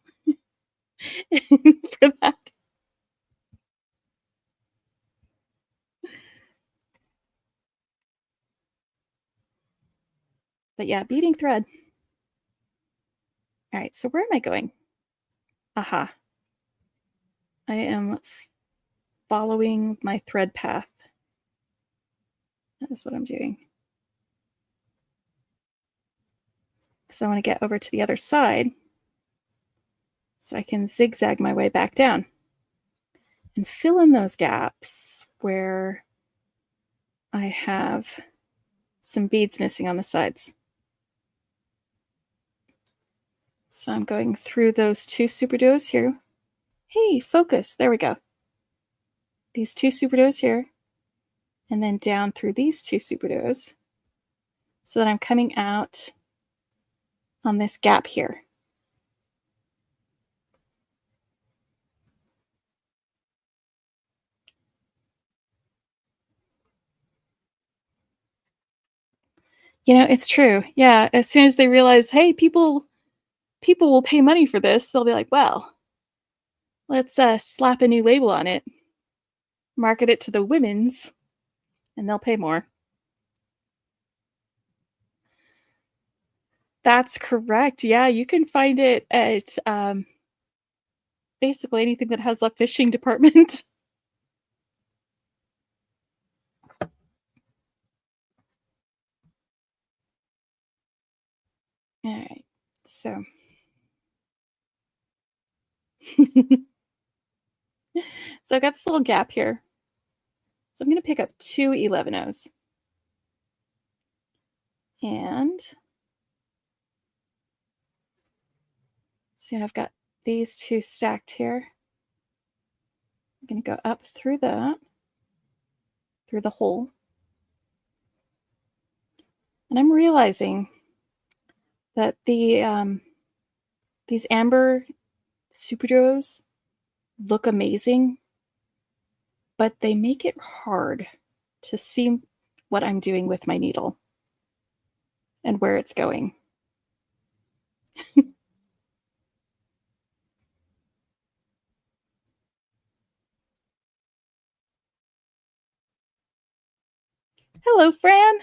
for that. But yeah, beading thread. All right, so where am I going? Aha. I am following my thread path. That is what I'm doing. So I want to get over to the other side so I can zigzag my way back down and fill in those gaps where I have some beads missing on the sides. So I'm going through those two super duos here. Hey, focus. There we go. These two super duos here, and then down through these two super duos so that I'm coming out on this gap here. You know, it's true. Yeah, as soon as they realize, hey, people will pay money for this, they'll be like, well, let's slap a new label on it, market it to the women's, and they'll pay more. That's correct. Yeah, you can find it at basically anything that has a fishing department. All right, so so I've got this little gap here. So I'm going to pick up two 11-0s. And see, I've got these two stacked here. I'm going to go up through that, through the hole. And I'm realizing that these amber super duos look amazing, but they make it hard to see what I'm doing with my needle and where it's going. Hello, Fran.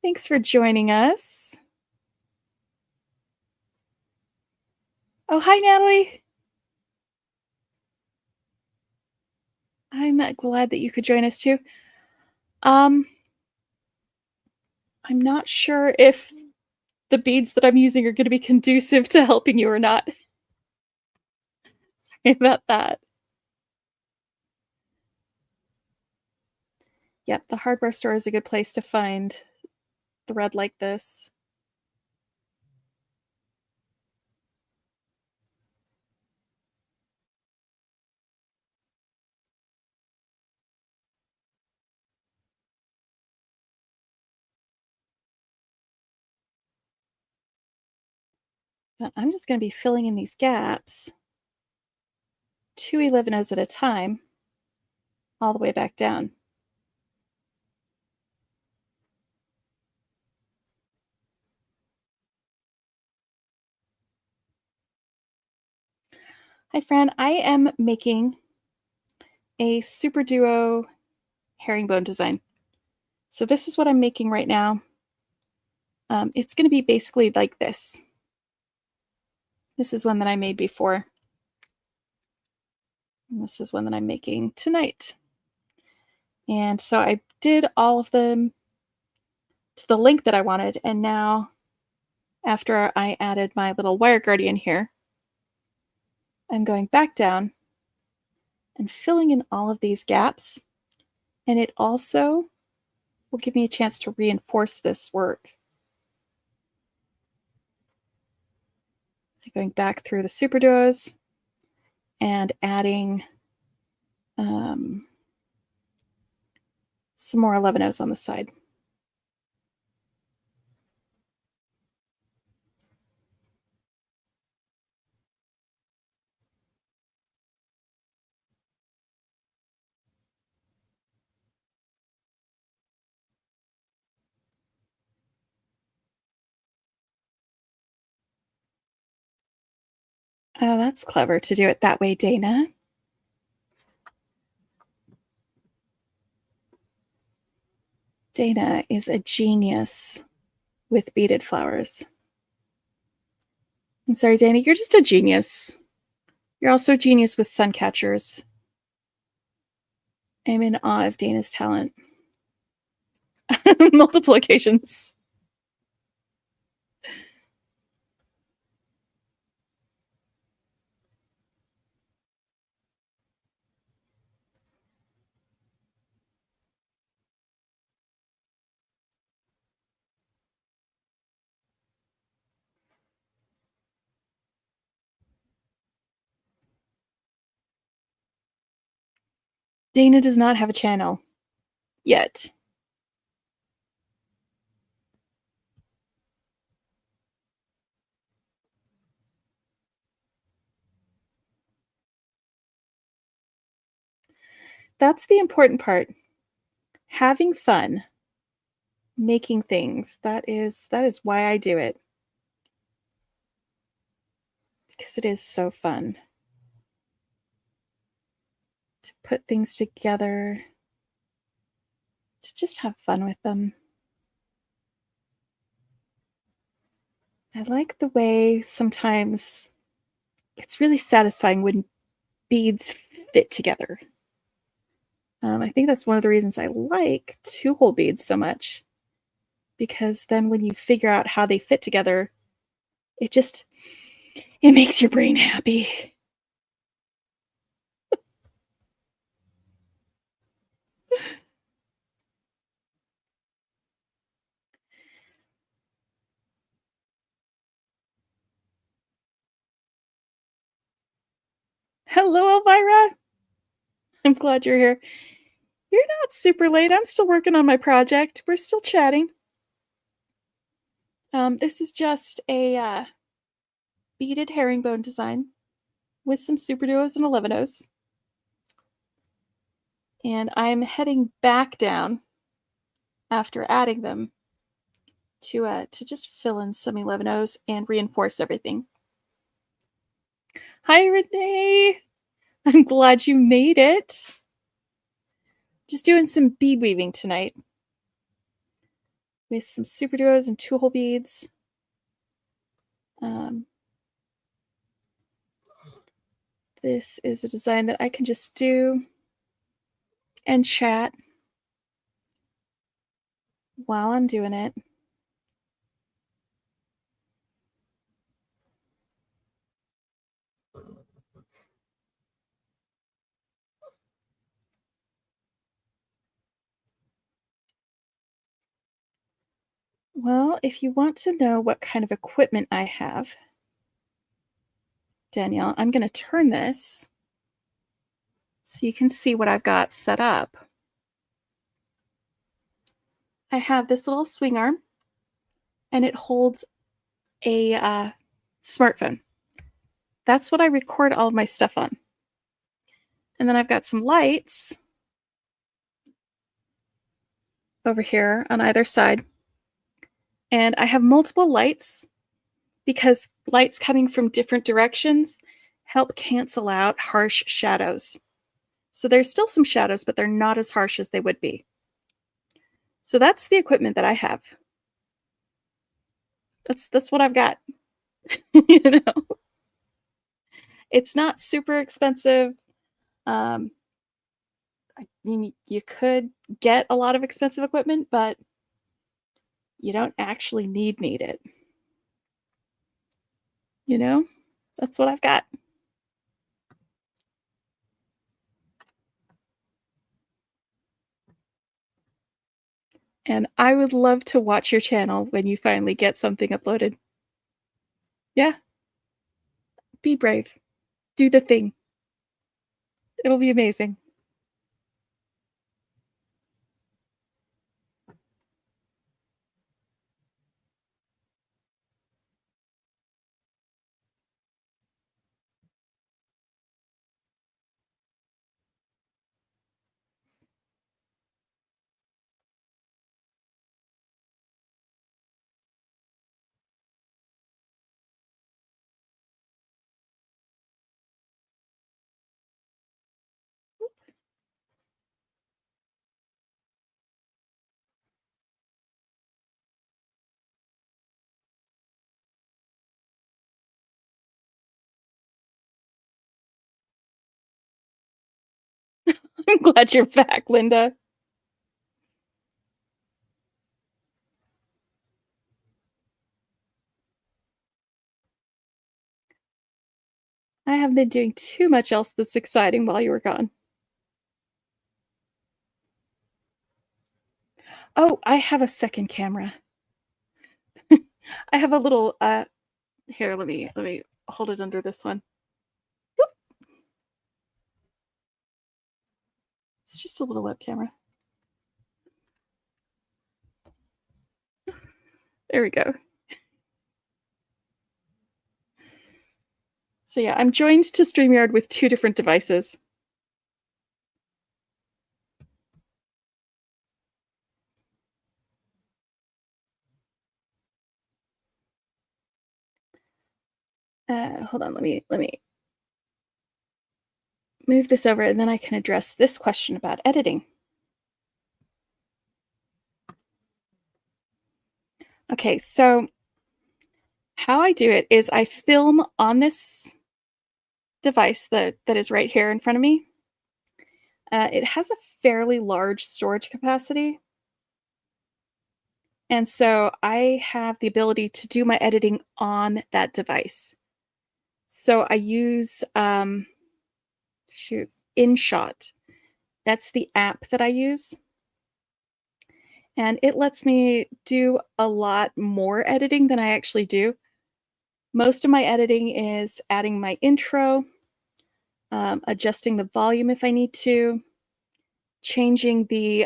Thanks for joining us. Oh, hi, Natalie. I'm glad that you could join us too. I'm not sure if the beads that I'm using are going to be conducive to helping you or not. about that. Yep, the hardware store is a good place to find thread like this. But I'm just going to be filling in these gaps, 2 11-ohs at a time, all the way back down. Hi, friend. I am making a Super Duo herringbone design. So this is what I'm making right now. It's going to be basically like this. This is one that I made before. And this is one that I'm making tonight. And so I did all of them to the length that I wanted. And now, after I added my little wire guardian here, I'm going back down and filling in all of these gaps. And it also will give me a chance to reinforce this work. Going back through the super duos and adding some more 11-ohs on the side. Oh, that's clever to do it that way, Dana. Dana is a genius with beaded flowers. I'm sorry, Dana, you're just a genius. You're also a genius with sun catchers. I'm in awe of Dana's talent. Multiple occasions. Dana does not have a channel yet. That's the important part. Having fun, making things. That is why I do it. Because it is so fun to put things together, to just have fun with them. I like the way sometimes it's really satisfying when beads fit together. I think that's one of the reasons I like 2-hole beads so much, because then when you figure out how they fit together, it makes your brain happy. Hello, Elvira. I'm glad you're here. You're not super late. I'm still working on my project. We're still chatting. This is just a beaded herringbone design with some super duos and 11-ohs. And I'm heading back down after adding them to just fill in some 11-ohs and reinforce everything. Hi, Renee. I'm glad you made it. Just doing some bead weaving tonight with some super duos and 2-hole beads. This is a design that I can just do and chat while I'm doing it. Well, if you want to know what kind of equipment I have, Danielle, I'm going to turn this so you can see what I've got set up. I have this little swing arm, and it holds a smartphone. That's what I record all of my stuff on. And then I've got some lights over here on either side. And I have multiple lights because lights coming from different directions help cancel out harsh shadows. So there's still some shadows, but they're not as harsh as they would be. So that's the equipment that I have. That's what I've got. You know, it's not super expensive. I mean, you could get a lot of expensive equipment, but you don't actually need it. You know, that's what I've got. And I would love to watch your channel when you finally get something uploaded. Yeah, be brave. Do the thing. It'll be amazing. I'm glad you're back, Linda. I haven't been doing too much else that's exciting while you were gone. Oh, I have a second camera. I have a little here, let me hold it under this one. Whoop. It's just a little web camera. There we go. So yeah, I'm joined to StreamYard with 2 different devices. Hold on, let me move this over and then I can address this question about editing. Okay, so how I do it is I film on this device that is right here in front of me. It has a fairly large storage capacity. And so I have the ability to do my editing on that device. So I use InShot. That's the app that I use. And it lets me do a lot more editing than I actually do. Most of my editing is adding my intro, adjusting the volume if I need to, changing the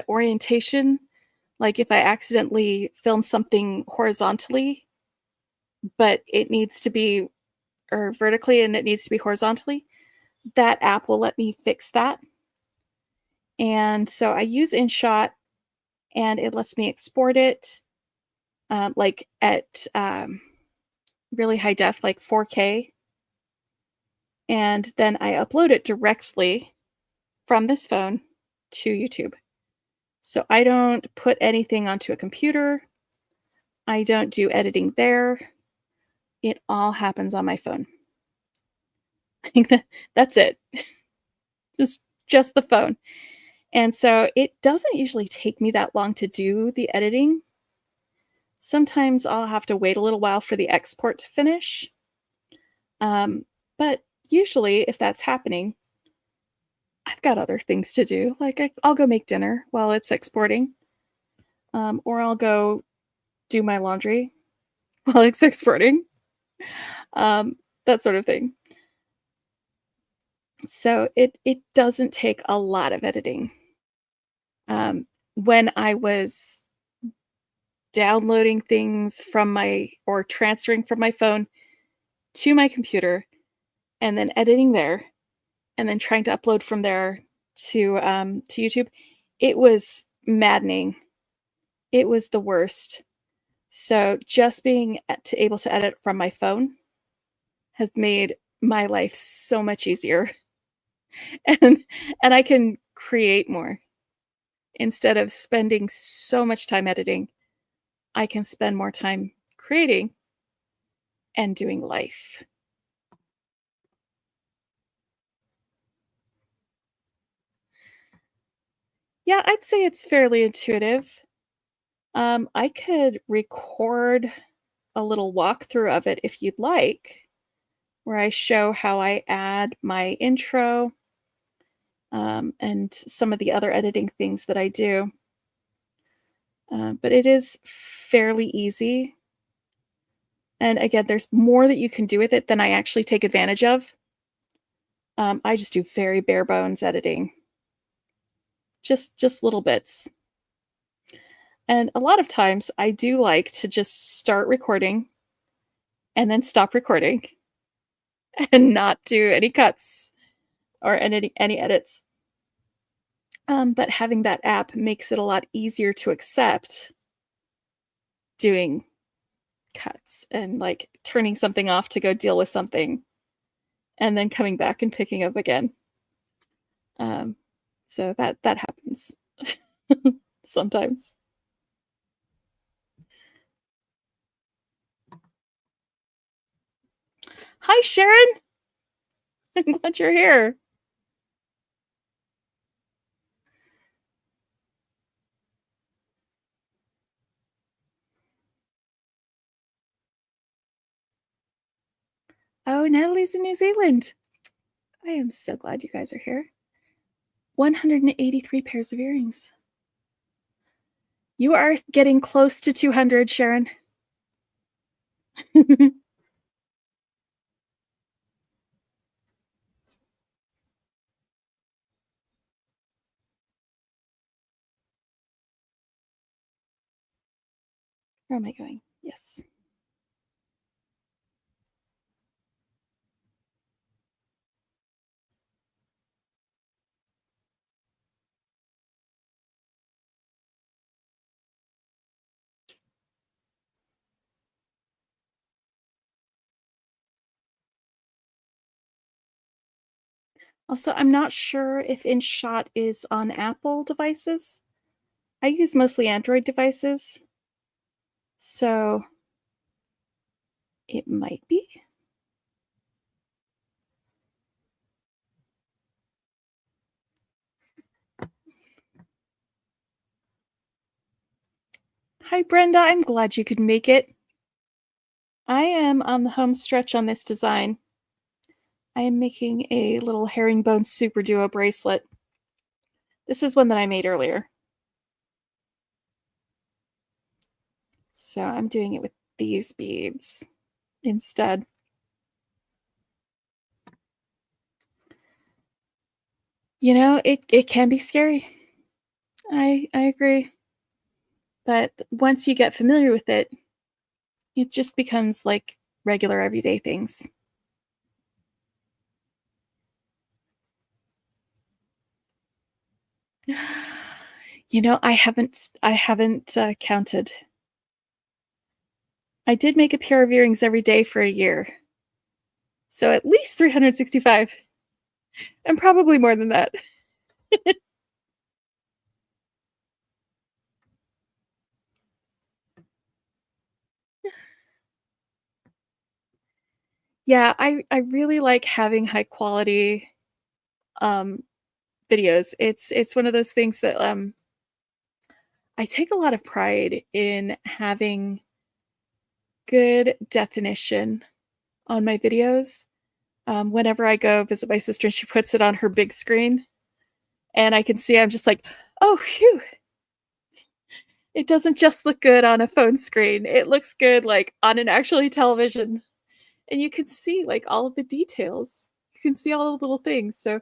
orientation. Like if I accidentally film something horizontally, but it needs to be or vertically and it needs to be horizontally, that app will let me fix that. And so I use InShot and it lets me export it like at really high def, like 4K. And then I upload it directly from this phone to YouTube. So I don't put anything onto a computer. I don't do editing there. It all happens on my phone. I think that's it. just the phone. And so it doesn't usually take me that long to do the editing. Sometimes I'll have to wait a little while for the export to finish. But usually, if that's happening, I've got other things to do. Like I'll go make dinner while it's exporting. or I'll go do my laundry while it's exporting, um, that sort of thing. So it doesn't take a lot of editing. When I was downloading things from my or transferring from my phone to my computer and then editing there and then trying to upload from there to YouTube, it was maddening. It was the worst. So just being able to edit from my phone has made my life so much easier. and and I can create more instead of spending so much time editing. I can spend more time creating and doing life. Yeah, I'd say it's fairly intuitive. I could record a little walkthrough of it if you'd like, where I show how I add my intro, and some of the other editing things that I do. But it is fairly easy. And again, there's more that you can do with it than I actually take advantage of. I just do very bare bones editing, just little bits. And a lot of times I do like to just start recording and then stop recording and not do any cuts or any edits. But having that app makes it a lot easier to accept doing cuts and like turning something off to go deal with something and then coming back and picking up again. Um, so that happens sometimes. Hi, Sharon. I'm glad you're here. Oh, Natalie's in New Zealand. I am so glad you guys are here. 183 pairs of earrings. You are getting close to 200, Sharon. Where am I going? Yes. Also, I'm not sure if InShot is on Apple devices. I use mostly Android devices, so it might be. Hi, Brenda. I'm glad you could make it. I am on the home stretch on this design. I am making a little herringbone super duo bracelet. This is one that I made earlier. So I'm doing it with these beads instead. You know, it can be scary. I agree. But once you get familiar with it, it just becomes like regular everyday things. You know, I haven't counted. I did make a pair of earrings every day for a year. So at least 365 and probably more than that. Yeah, I really like having high quality um videos. It's one of those things that I take a lot of pride in having good definition on my videos. Whenever I go visit my sister and she puts it on her big screen and I can see, I'm just like, oh, phew. It doesn't just look good on a phone screen, it looks good, like, on an actually television, and you can see, like, all of the details. You can see all the little things, so,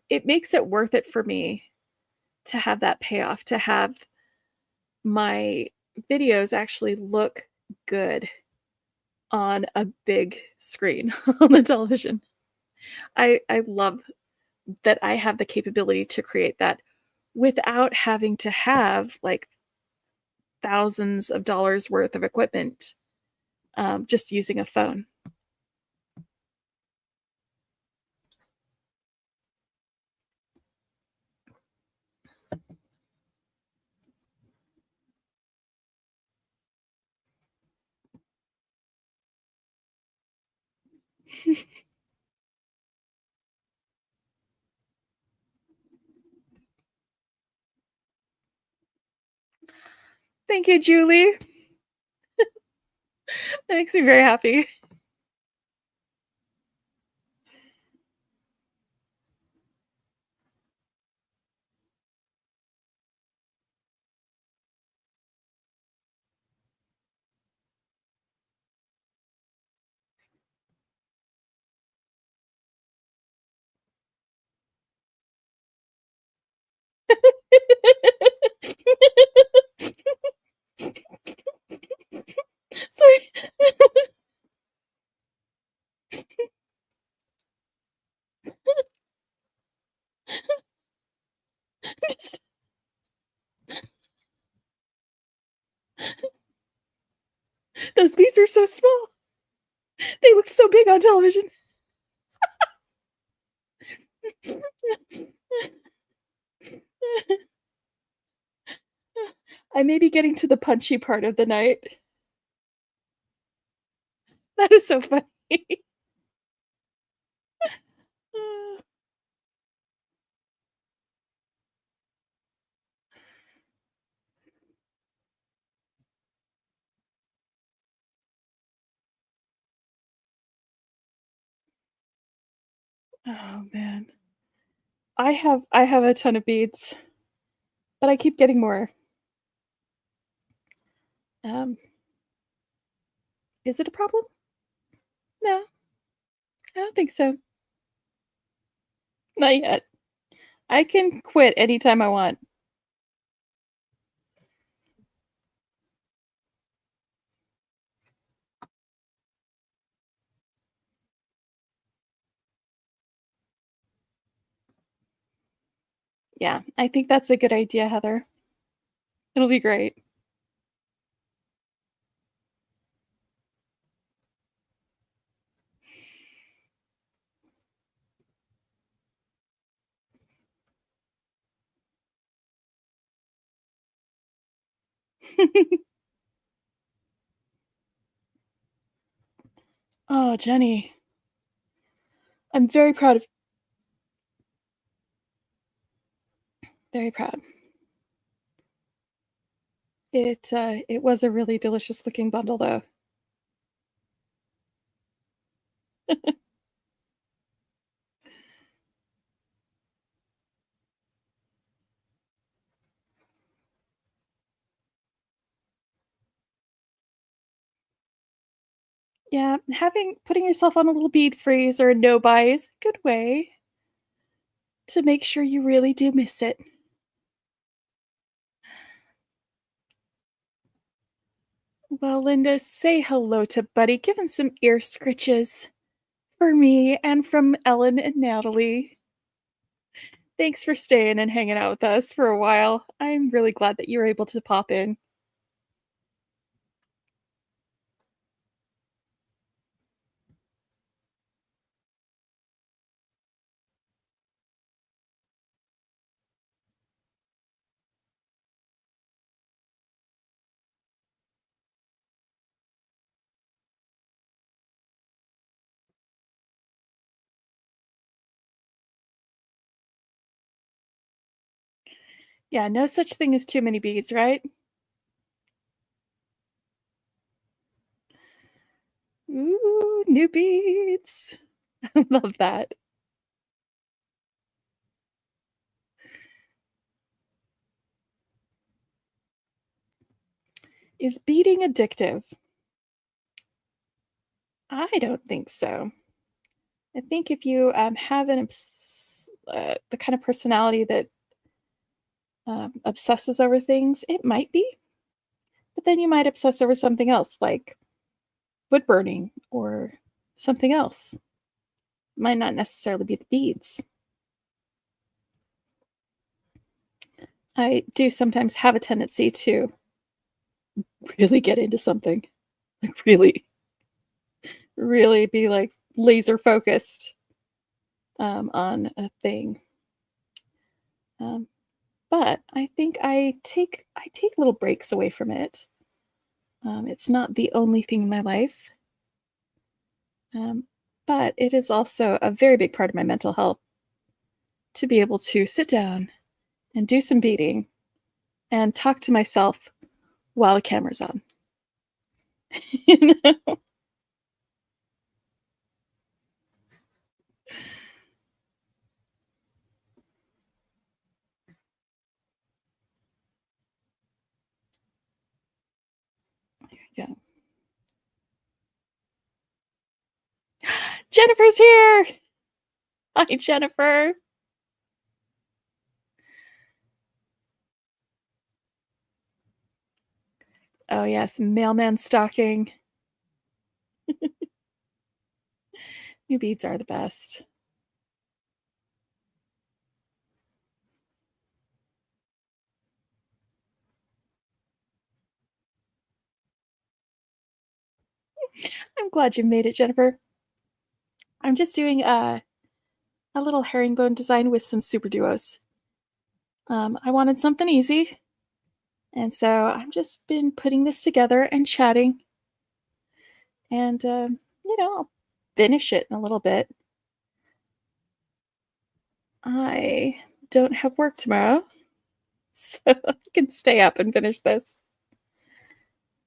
it makes it worth it for me to have that payoff, to have my videos actually look good on a big screen on the television. I love that I have the capability to create that without having to have, like, thousands of dollars worth of equipment, just using a phone. Thank you, Julie. That makes me very happy. Sorry. Just those beats are so small. They look so big on television. I may be getting to the punchy part of the night. That is so funny. Oh, man. I have a ton of beads, but I keep getting more. Um, is it a problem? No, I don't think so. Not yet. I can quit anytime I want. Yeah, I think that's a good idea, Heather. It'll be great. Oh, Jenny, I'm very proud. It was a really delicious looking bundle, though. Yeah, having putting yourself on a little bead freeze or a no buy is a good way to make sure you really do miss it. Well, Linda, say hello to Buddy. Give him some ear scritches for me and from Ellen and Natalie. Thanks for staying and hanging out with us for a while. I'm really glad that you were able to pop in. Yeah, no such thing as too many beads, right? Ooh, new beads. I love that. Is beading addictive? I don't think so. I think if you have the kind of personality that obsesses over things, it might be, but then you might obsess over something else like wood burning or something else. Might not necessarily be the beads. I do sometimes have a tendency to really get into something, like really be like laser focused on a thing. Um, but I think I take little breaks away from it. It's not the only thing in my life, um, but it is also a very big part of my mental health to be able to sit down and do some beading and talk to myself while the camera's on. You know? Yeah. Jennifer's here. Hi, Jennifer. Oh yes, mailman stocking. New beads are the best. I'm glad you made it, Jennifer. I'm just doing a little herringbone design with some super duos. I wanted something easy, and so I've just been putting this together and chatting, and I'll finish it in a little bit. I don't have work tomorrow, so I can stay up and finish this.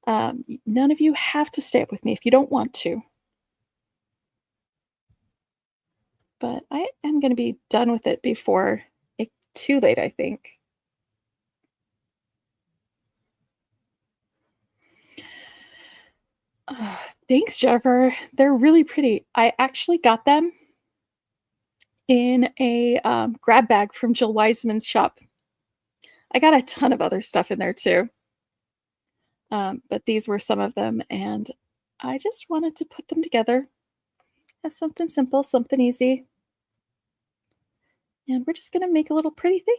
None of you have to stay up with me if you don't want to, but I am going to be done with it before it's too late, I think. Oh, thanks, Jennifer. They're really pretty. I actually got them in a grab bag from Jill Wiseman's shop. I got a ton of other stuff in there too, but these were some of them, and I just wanted to put them together as something simple, something easy, and we're just going to make a little pretty thing.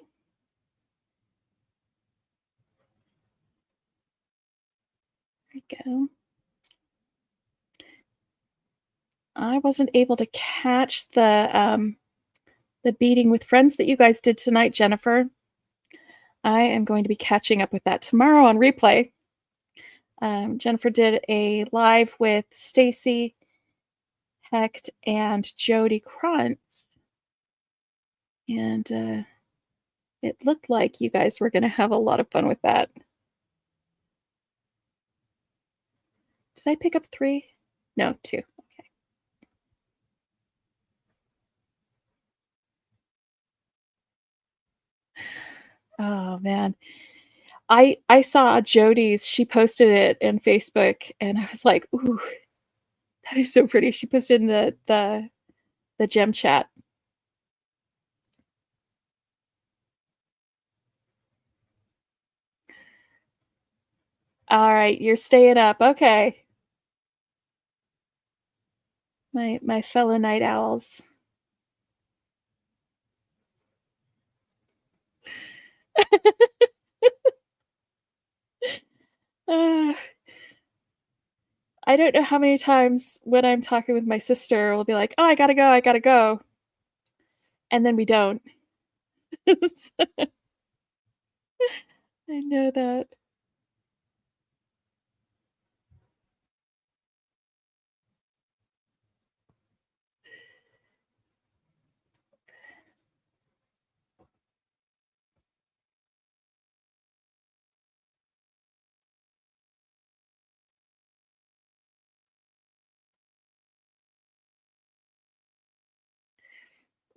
There we go. I wasn't able to catch the beading with friends that you guys did tonight, Jennifer. I am going to be catching up with that tomorrow on replay. Jennifer did a live with Stacy Hecht and Jody Krantz, and it looked like you guys were going to have a lot of fun with that. Did I pick up 3? No, 2. Okay. Oh man, I saw Jody's. She posted it in Facebook, and I was like, "Ooh, that is so pretty." She posted in the gem chat. All right, you're staying up. Okay. My fellow night owls. Uh, I don't know how many times when I'm talking with my sister, we'll be like, "Oh, I gotta go," and then we don't. I know that.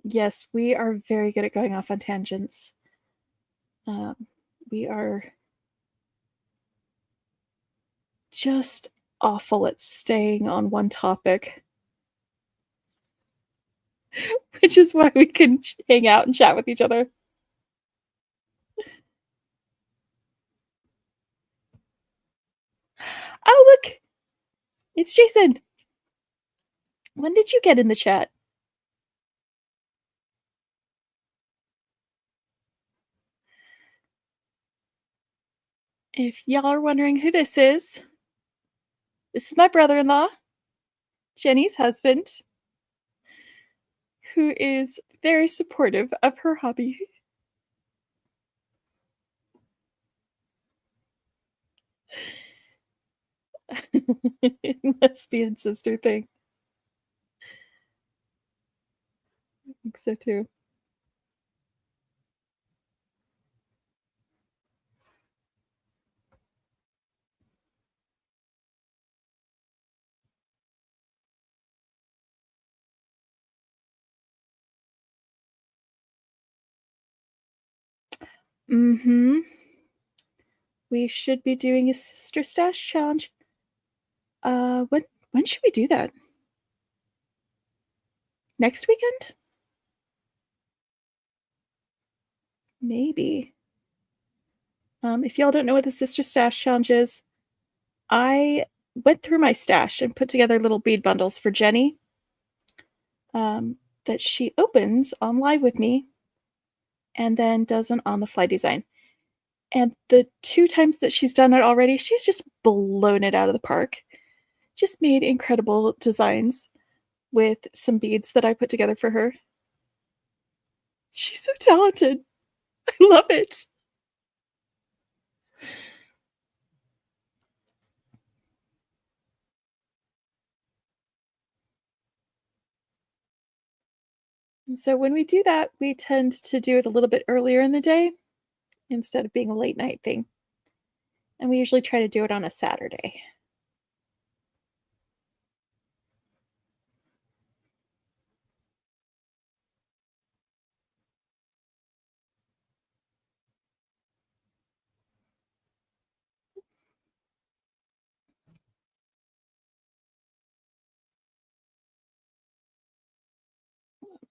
Yes, we are very good at going off on tangents. Um, we are just awful at staying on one topic, which is why we can hang out and chat with each other. Oh, look, it's Jason. When did you get in the chat? If y'all are wondering who this is my brother-in-law, Jenny's husband, who is very supportive of her hobby. It must be a sister thing. I think so too. Mm-hmm. We should be doing a sister stash challenge. When should we do that? Next weekend? Maybe. If y'all don't know what the sister stash challenge is, I went through my stash and put together little bead bundles for Jenny that she opens on live with me and then does an on the fly design. And the 2 times that she's done it already, she's just blown it out of the park. Just made incredible designs with some beads that I put together for her. She's so talented. I love it. And so when we do that, we tend to do it a little bit earlier in the day instead of being a late night thing. And we usually try to do it on a Saturday.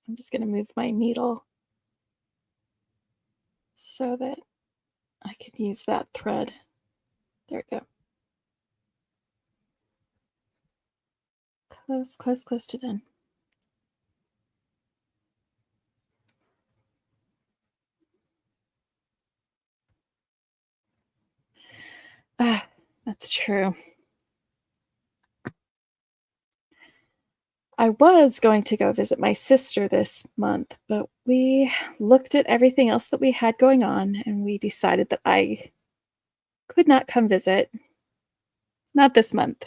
I'm just going to move my needle so that I can use that thread. There we go. Close, close, close to done. Ah, that's true. I was going to go visit my sister this month, but we looked at everything else that we had going on and we decided that I could not come visit. Not this month,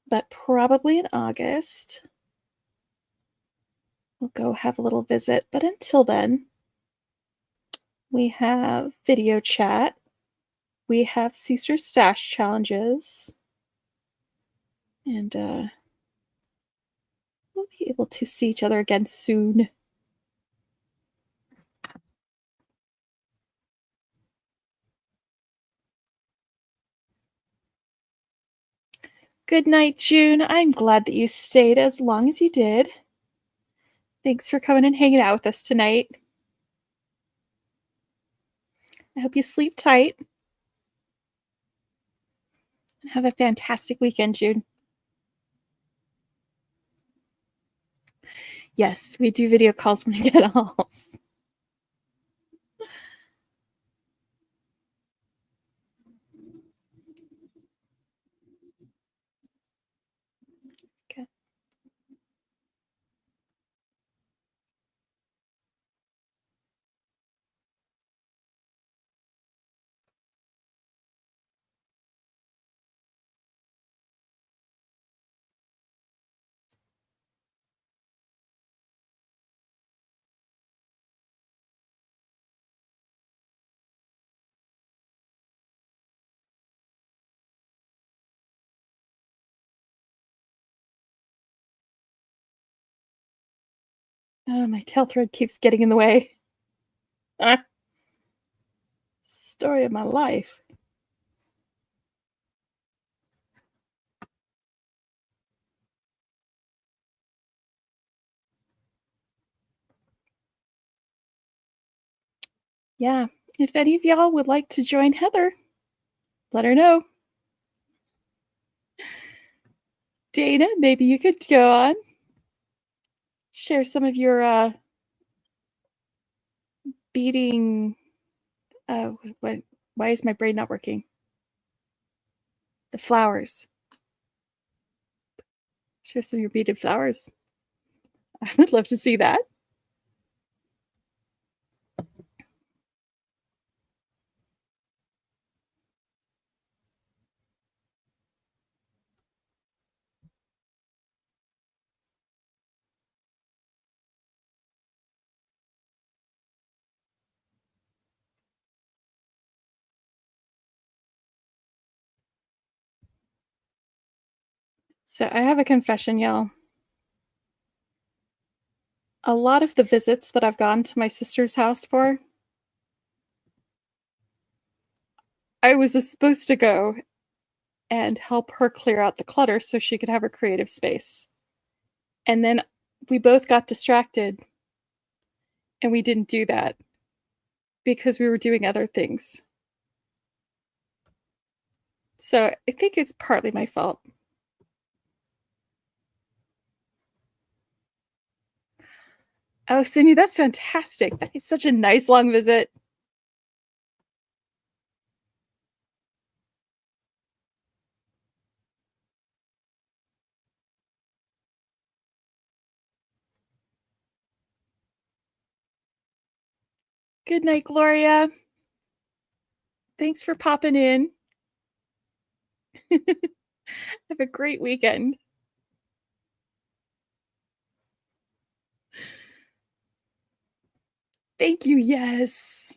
but probably in August. We'll go have a little visit. But until then, we have video chat. We have Sister Stash challenges. And we'll be able to see each other again soon. Good night, June. I'm glad that you stayed as long as you did. Thanks for coming and hanging out with us tonight. I hope you sleep tight. And have a fantastic weekend, June. Yes, we do video calls when we get alls. Okay. Oh, my tail thread keeps getting in the way. Story of my life. Yeah. If any of y'all would like to join Heather, let her know. Dana, maybe you could go on. Share some of your beading. What? Why is my brain not working? The flowers. Share some of your beaded flowers. I would love to see that. So I have a confession, y'all. A lot of the visits that I've gone to my sister's house for, I was supposed to go and help her clear out the clutter so she could have her creative space. And then we both got distracted and we didn't do that because we were doing other things. So I think it's partly my fault. Oh, Cindy, that's fantastic. That is such a nice long visit. Good night, Gloria. Thanks for popping in. Have a great weekend. Thank you. Yes.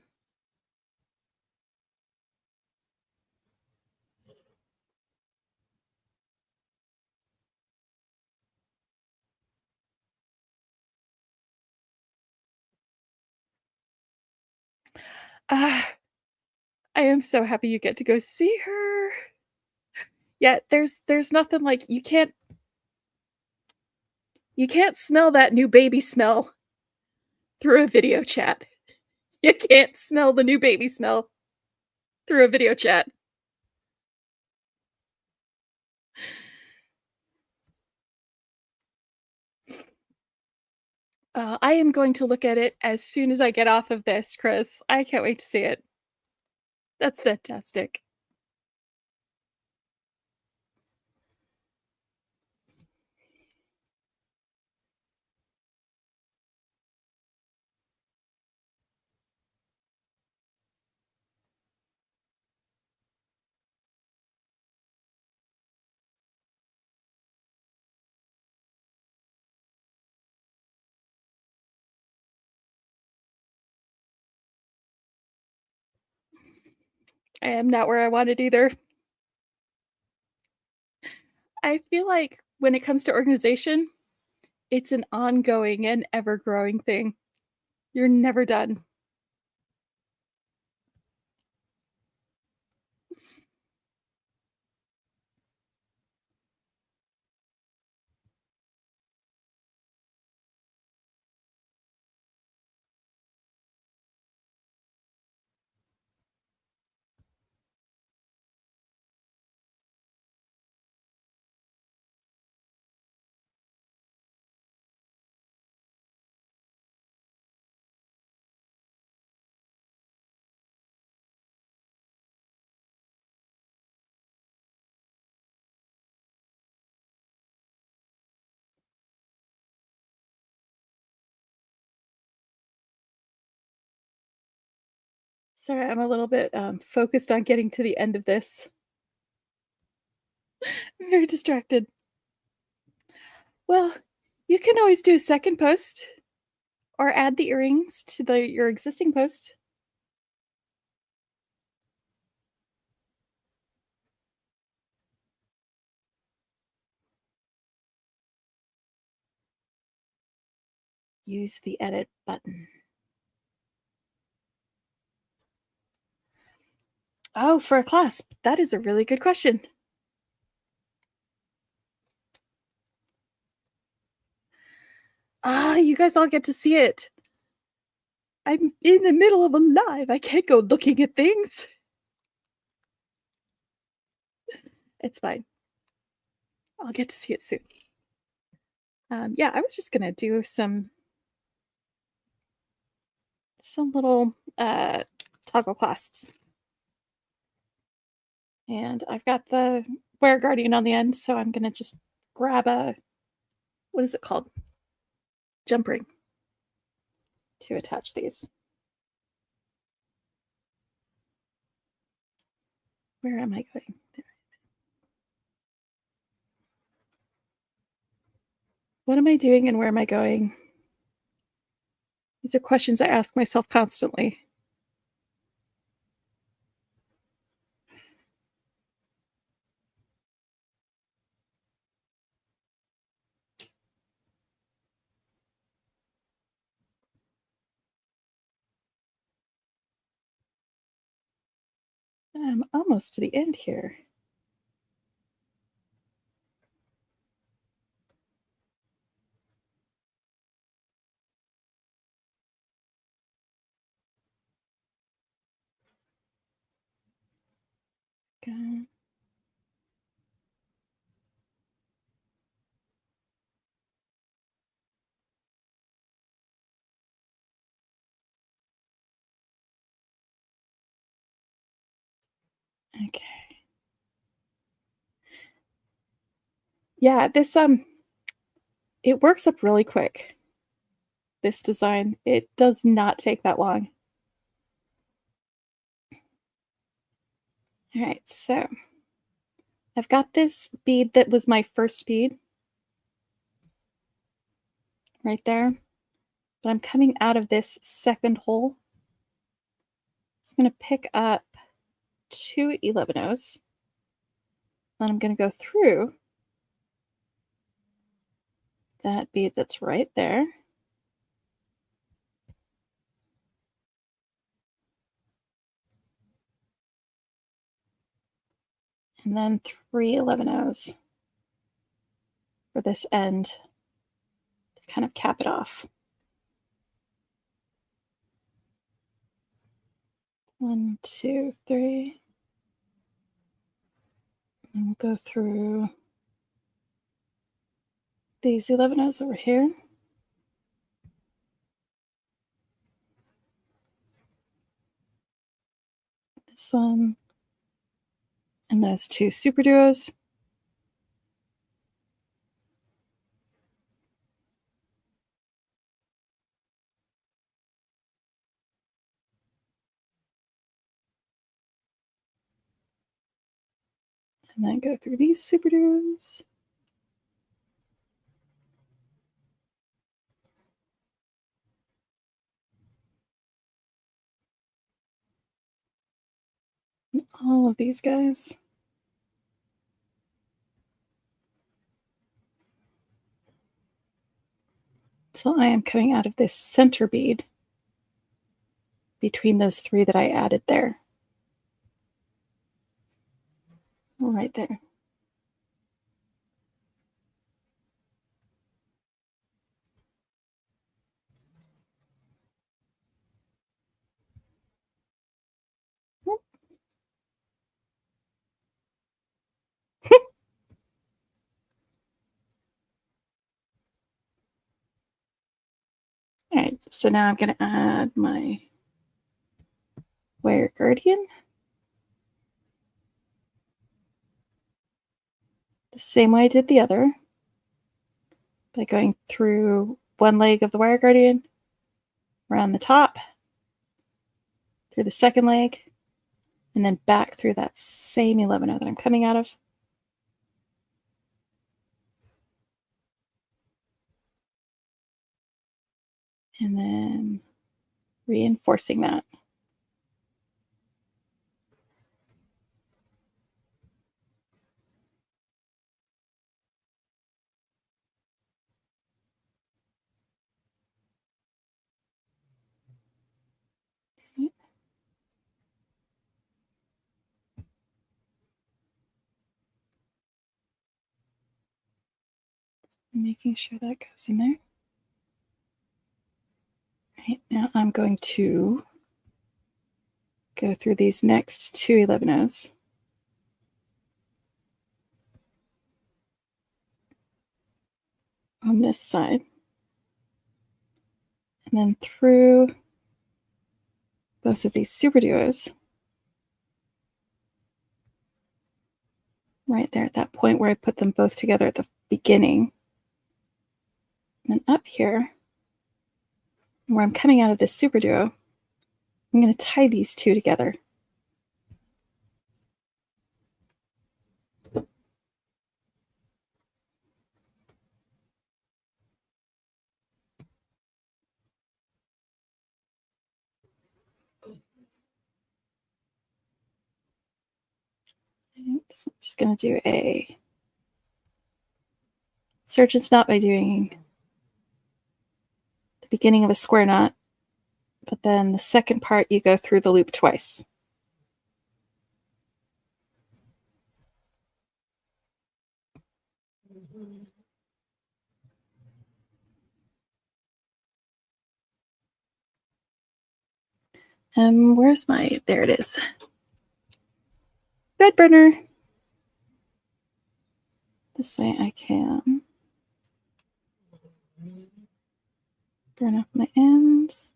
I am so happy you get to go see her. Yeah, there's nothing like you can't smell that new baby smell through a video chat. You can't smell the new baby smell through a video chat. I am going to look at it as soon as I get off of this, Chris. I can't wait to see it. That's fantastic. I am not where I wanted either. I feel like when it comes to organization, it's an ongoing and ever growing thing. You're never done. Sorry, I'm a little bit focused on getting to the end of this. I'm very distracted. Well, you can always do a second post or add the earrings to your existing post. Use the edit button. Oh, for a clasp. That is a really good question. You guys all get to see it. I'm in the middle of a live. I can't go looking at things. It's fine. I'll get to see it soon. Yeah, I was just gonna do some little toggle clasps, and I've got the wire guardian on the end, so I'm gonna just grab a, what is it called? Jump ring to attach these. Where am I going? There. What am I doing and where am I going? These are questions I ask myself constantly. I'm almost to the end here. Okay. Okay. Yeah, this it works up really quick. This design, it does not take that long. All right, so I've got this bead that was my first bead right there, but I'm coming out of this second hole. It's going to pick up 2 11-Os, and I'm going to go through that bead that's right there. And then 3 11-Os for this end to kind of cap it off. 1, 2, 3. And we'll go through these 11-Os over here. This one. And those 2 super duos. And then go through these super duos. And all of these guys. Till I am coming out of this center bead between those 3 that I added there. Right there. All right, so now I'm going to add my wire guardian. The same way I did the other, by going through one leg of the wire guardian, around the top, through the second leg, and then back through that same 11-O that I'm coming out of. And then reinforcing that. Making sure that goes in there. Right, now I'm going to go through these next 2 11-ohs. On this side. And then through both of these super duos. Right there at that point where I put them both together at the beginning. And then up here, where I'm coming out of this super duo, I'm going to tie these 2 together. So I'm just going to do a surgeon's knot by doing the beginning of a square knot, but then the second part you go through the loop twice. Where's my, there it is. Thread burner. This way I can burn off my ends.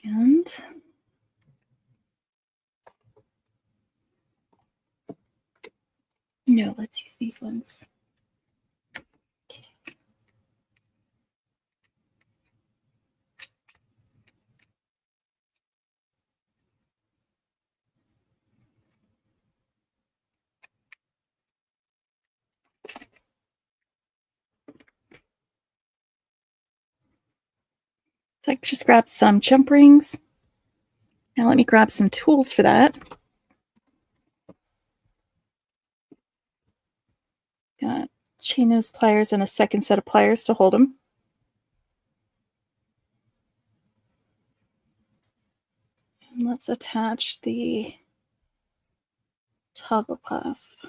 And no, let's use these ones. Okay. So I just grabbed some jump rings. Now let me grab some tools for that. Got chain nose pliers and a second set of pliers to hold them. And let's attach the toggle clasp.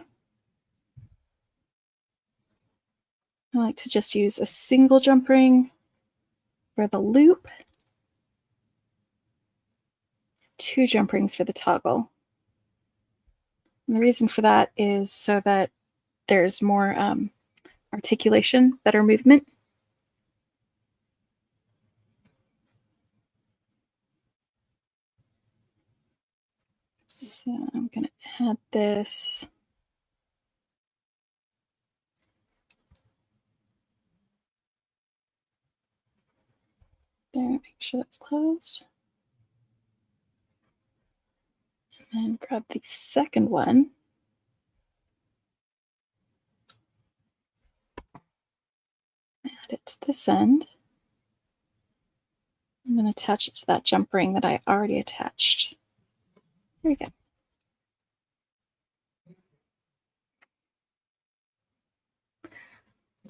I like to just use a single jump ring for the loop, 2 jump rings for the toggle. And the reason for that is so that there's more articulation, better movement. So I'm going to add this. There, make sure that's closed. And then grab the second one. Add it to this end. I'm going to attach it to that jump ring that I already attached. There we go.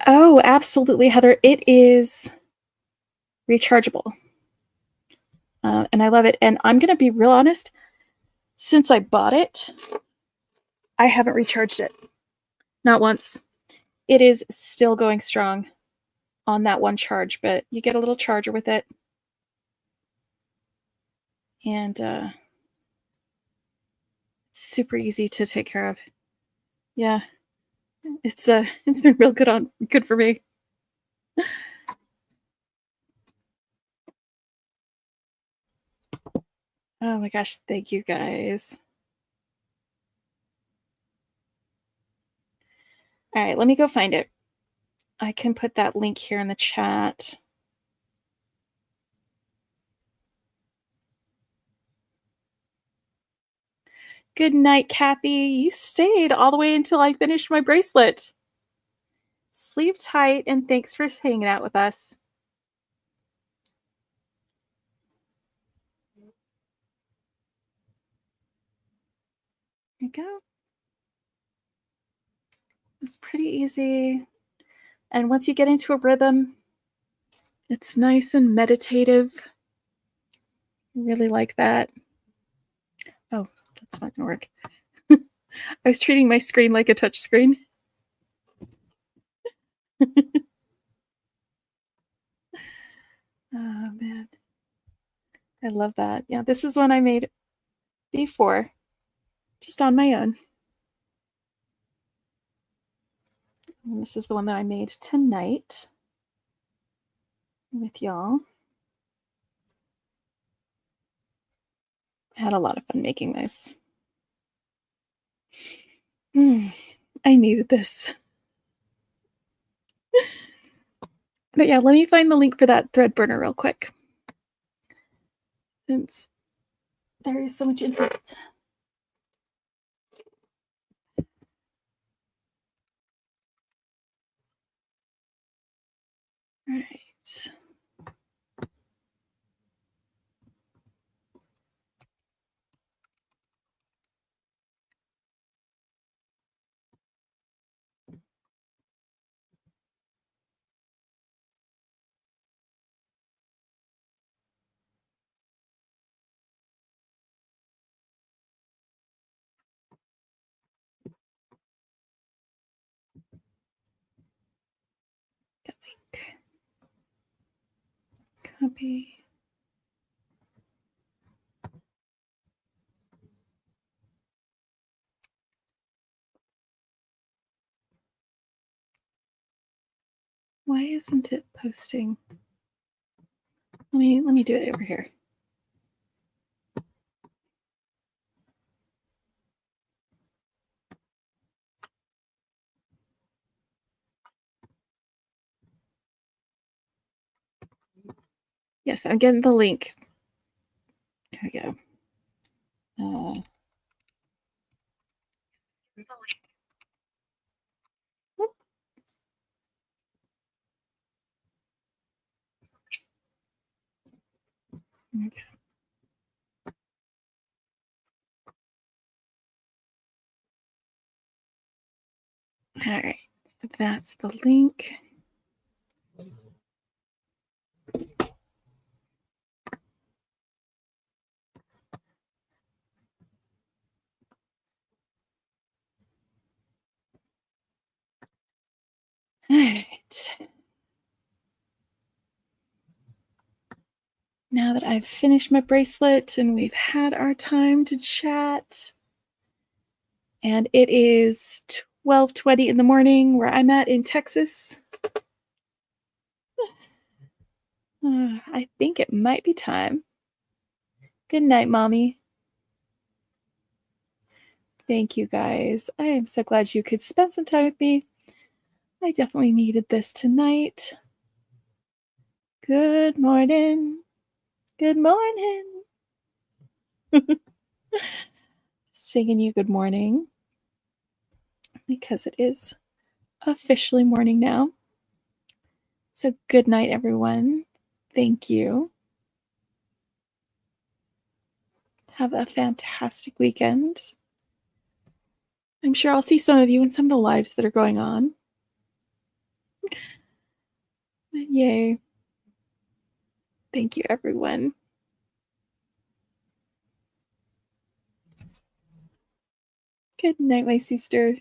Oh, absolutely, Heather. It is rechargeable. And I love it. And I'm going to be real honest. Since I bought it, I haven't recharged it. Not once. It is still going strong on that one charge, but you get a little charger with it. And it's super easy to take care of. Yeah. It's been real good for me. Oh my gosh, thank you guys. All right, let me go find it. I can put that link here in the chat. Good night, Kathy. You stayed all the way until I finished my bracelet. Sleep tight, and thanks for hanging out with us. There you go. It's pretty easy. And once you get into a rhythm, it's nice and meditative. really like that. Oh, that's not gonna work. I was treating my screen like a touch screen. Oh man, I love that. Yeah, this is one I made before, just on my own. And this is the one that I made tonight with y'all. I had a lot of fun making this. I needed this. But yeah, let me find the link for that thread burner real quick, since there is so much info. All right. Copy. Why isn't it posting? Let me do it over here. Yes, I'm getting the link. There we go. Okay. All right, so that's the link. All right. Now that I've finished my bracelet and we've had our time to chat, and it is 12:20 in the morning where I'm at in Texas, I think it might be time. Good night, Mommy. Thank you, guys. I am so glad you could spend some time with me. I definitely needed this tonight. Good morning. Good morning. Singing you good morning because it is officially morning now. So good night, everyone. Thank you. Have a fantastic weekend. I'm sure I'll see some of you in some of the lives that are going on. Yay. Thank you, everyone. Good night, my sister.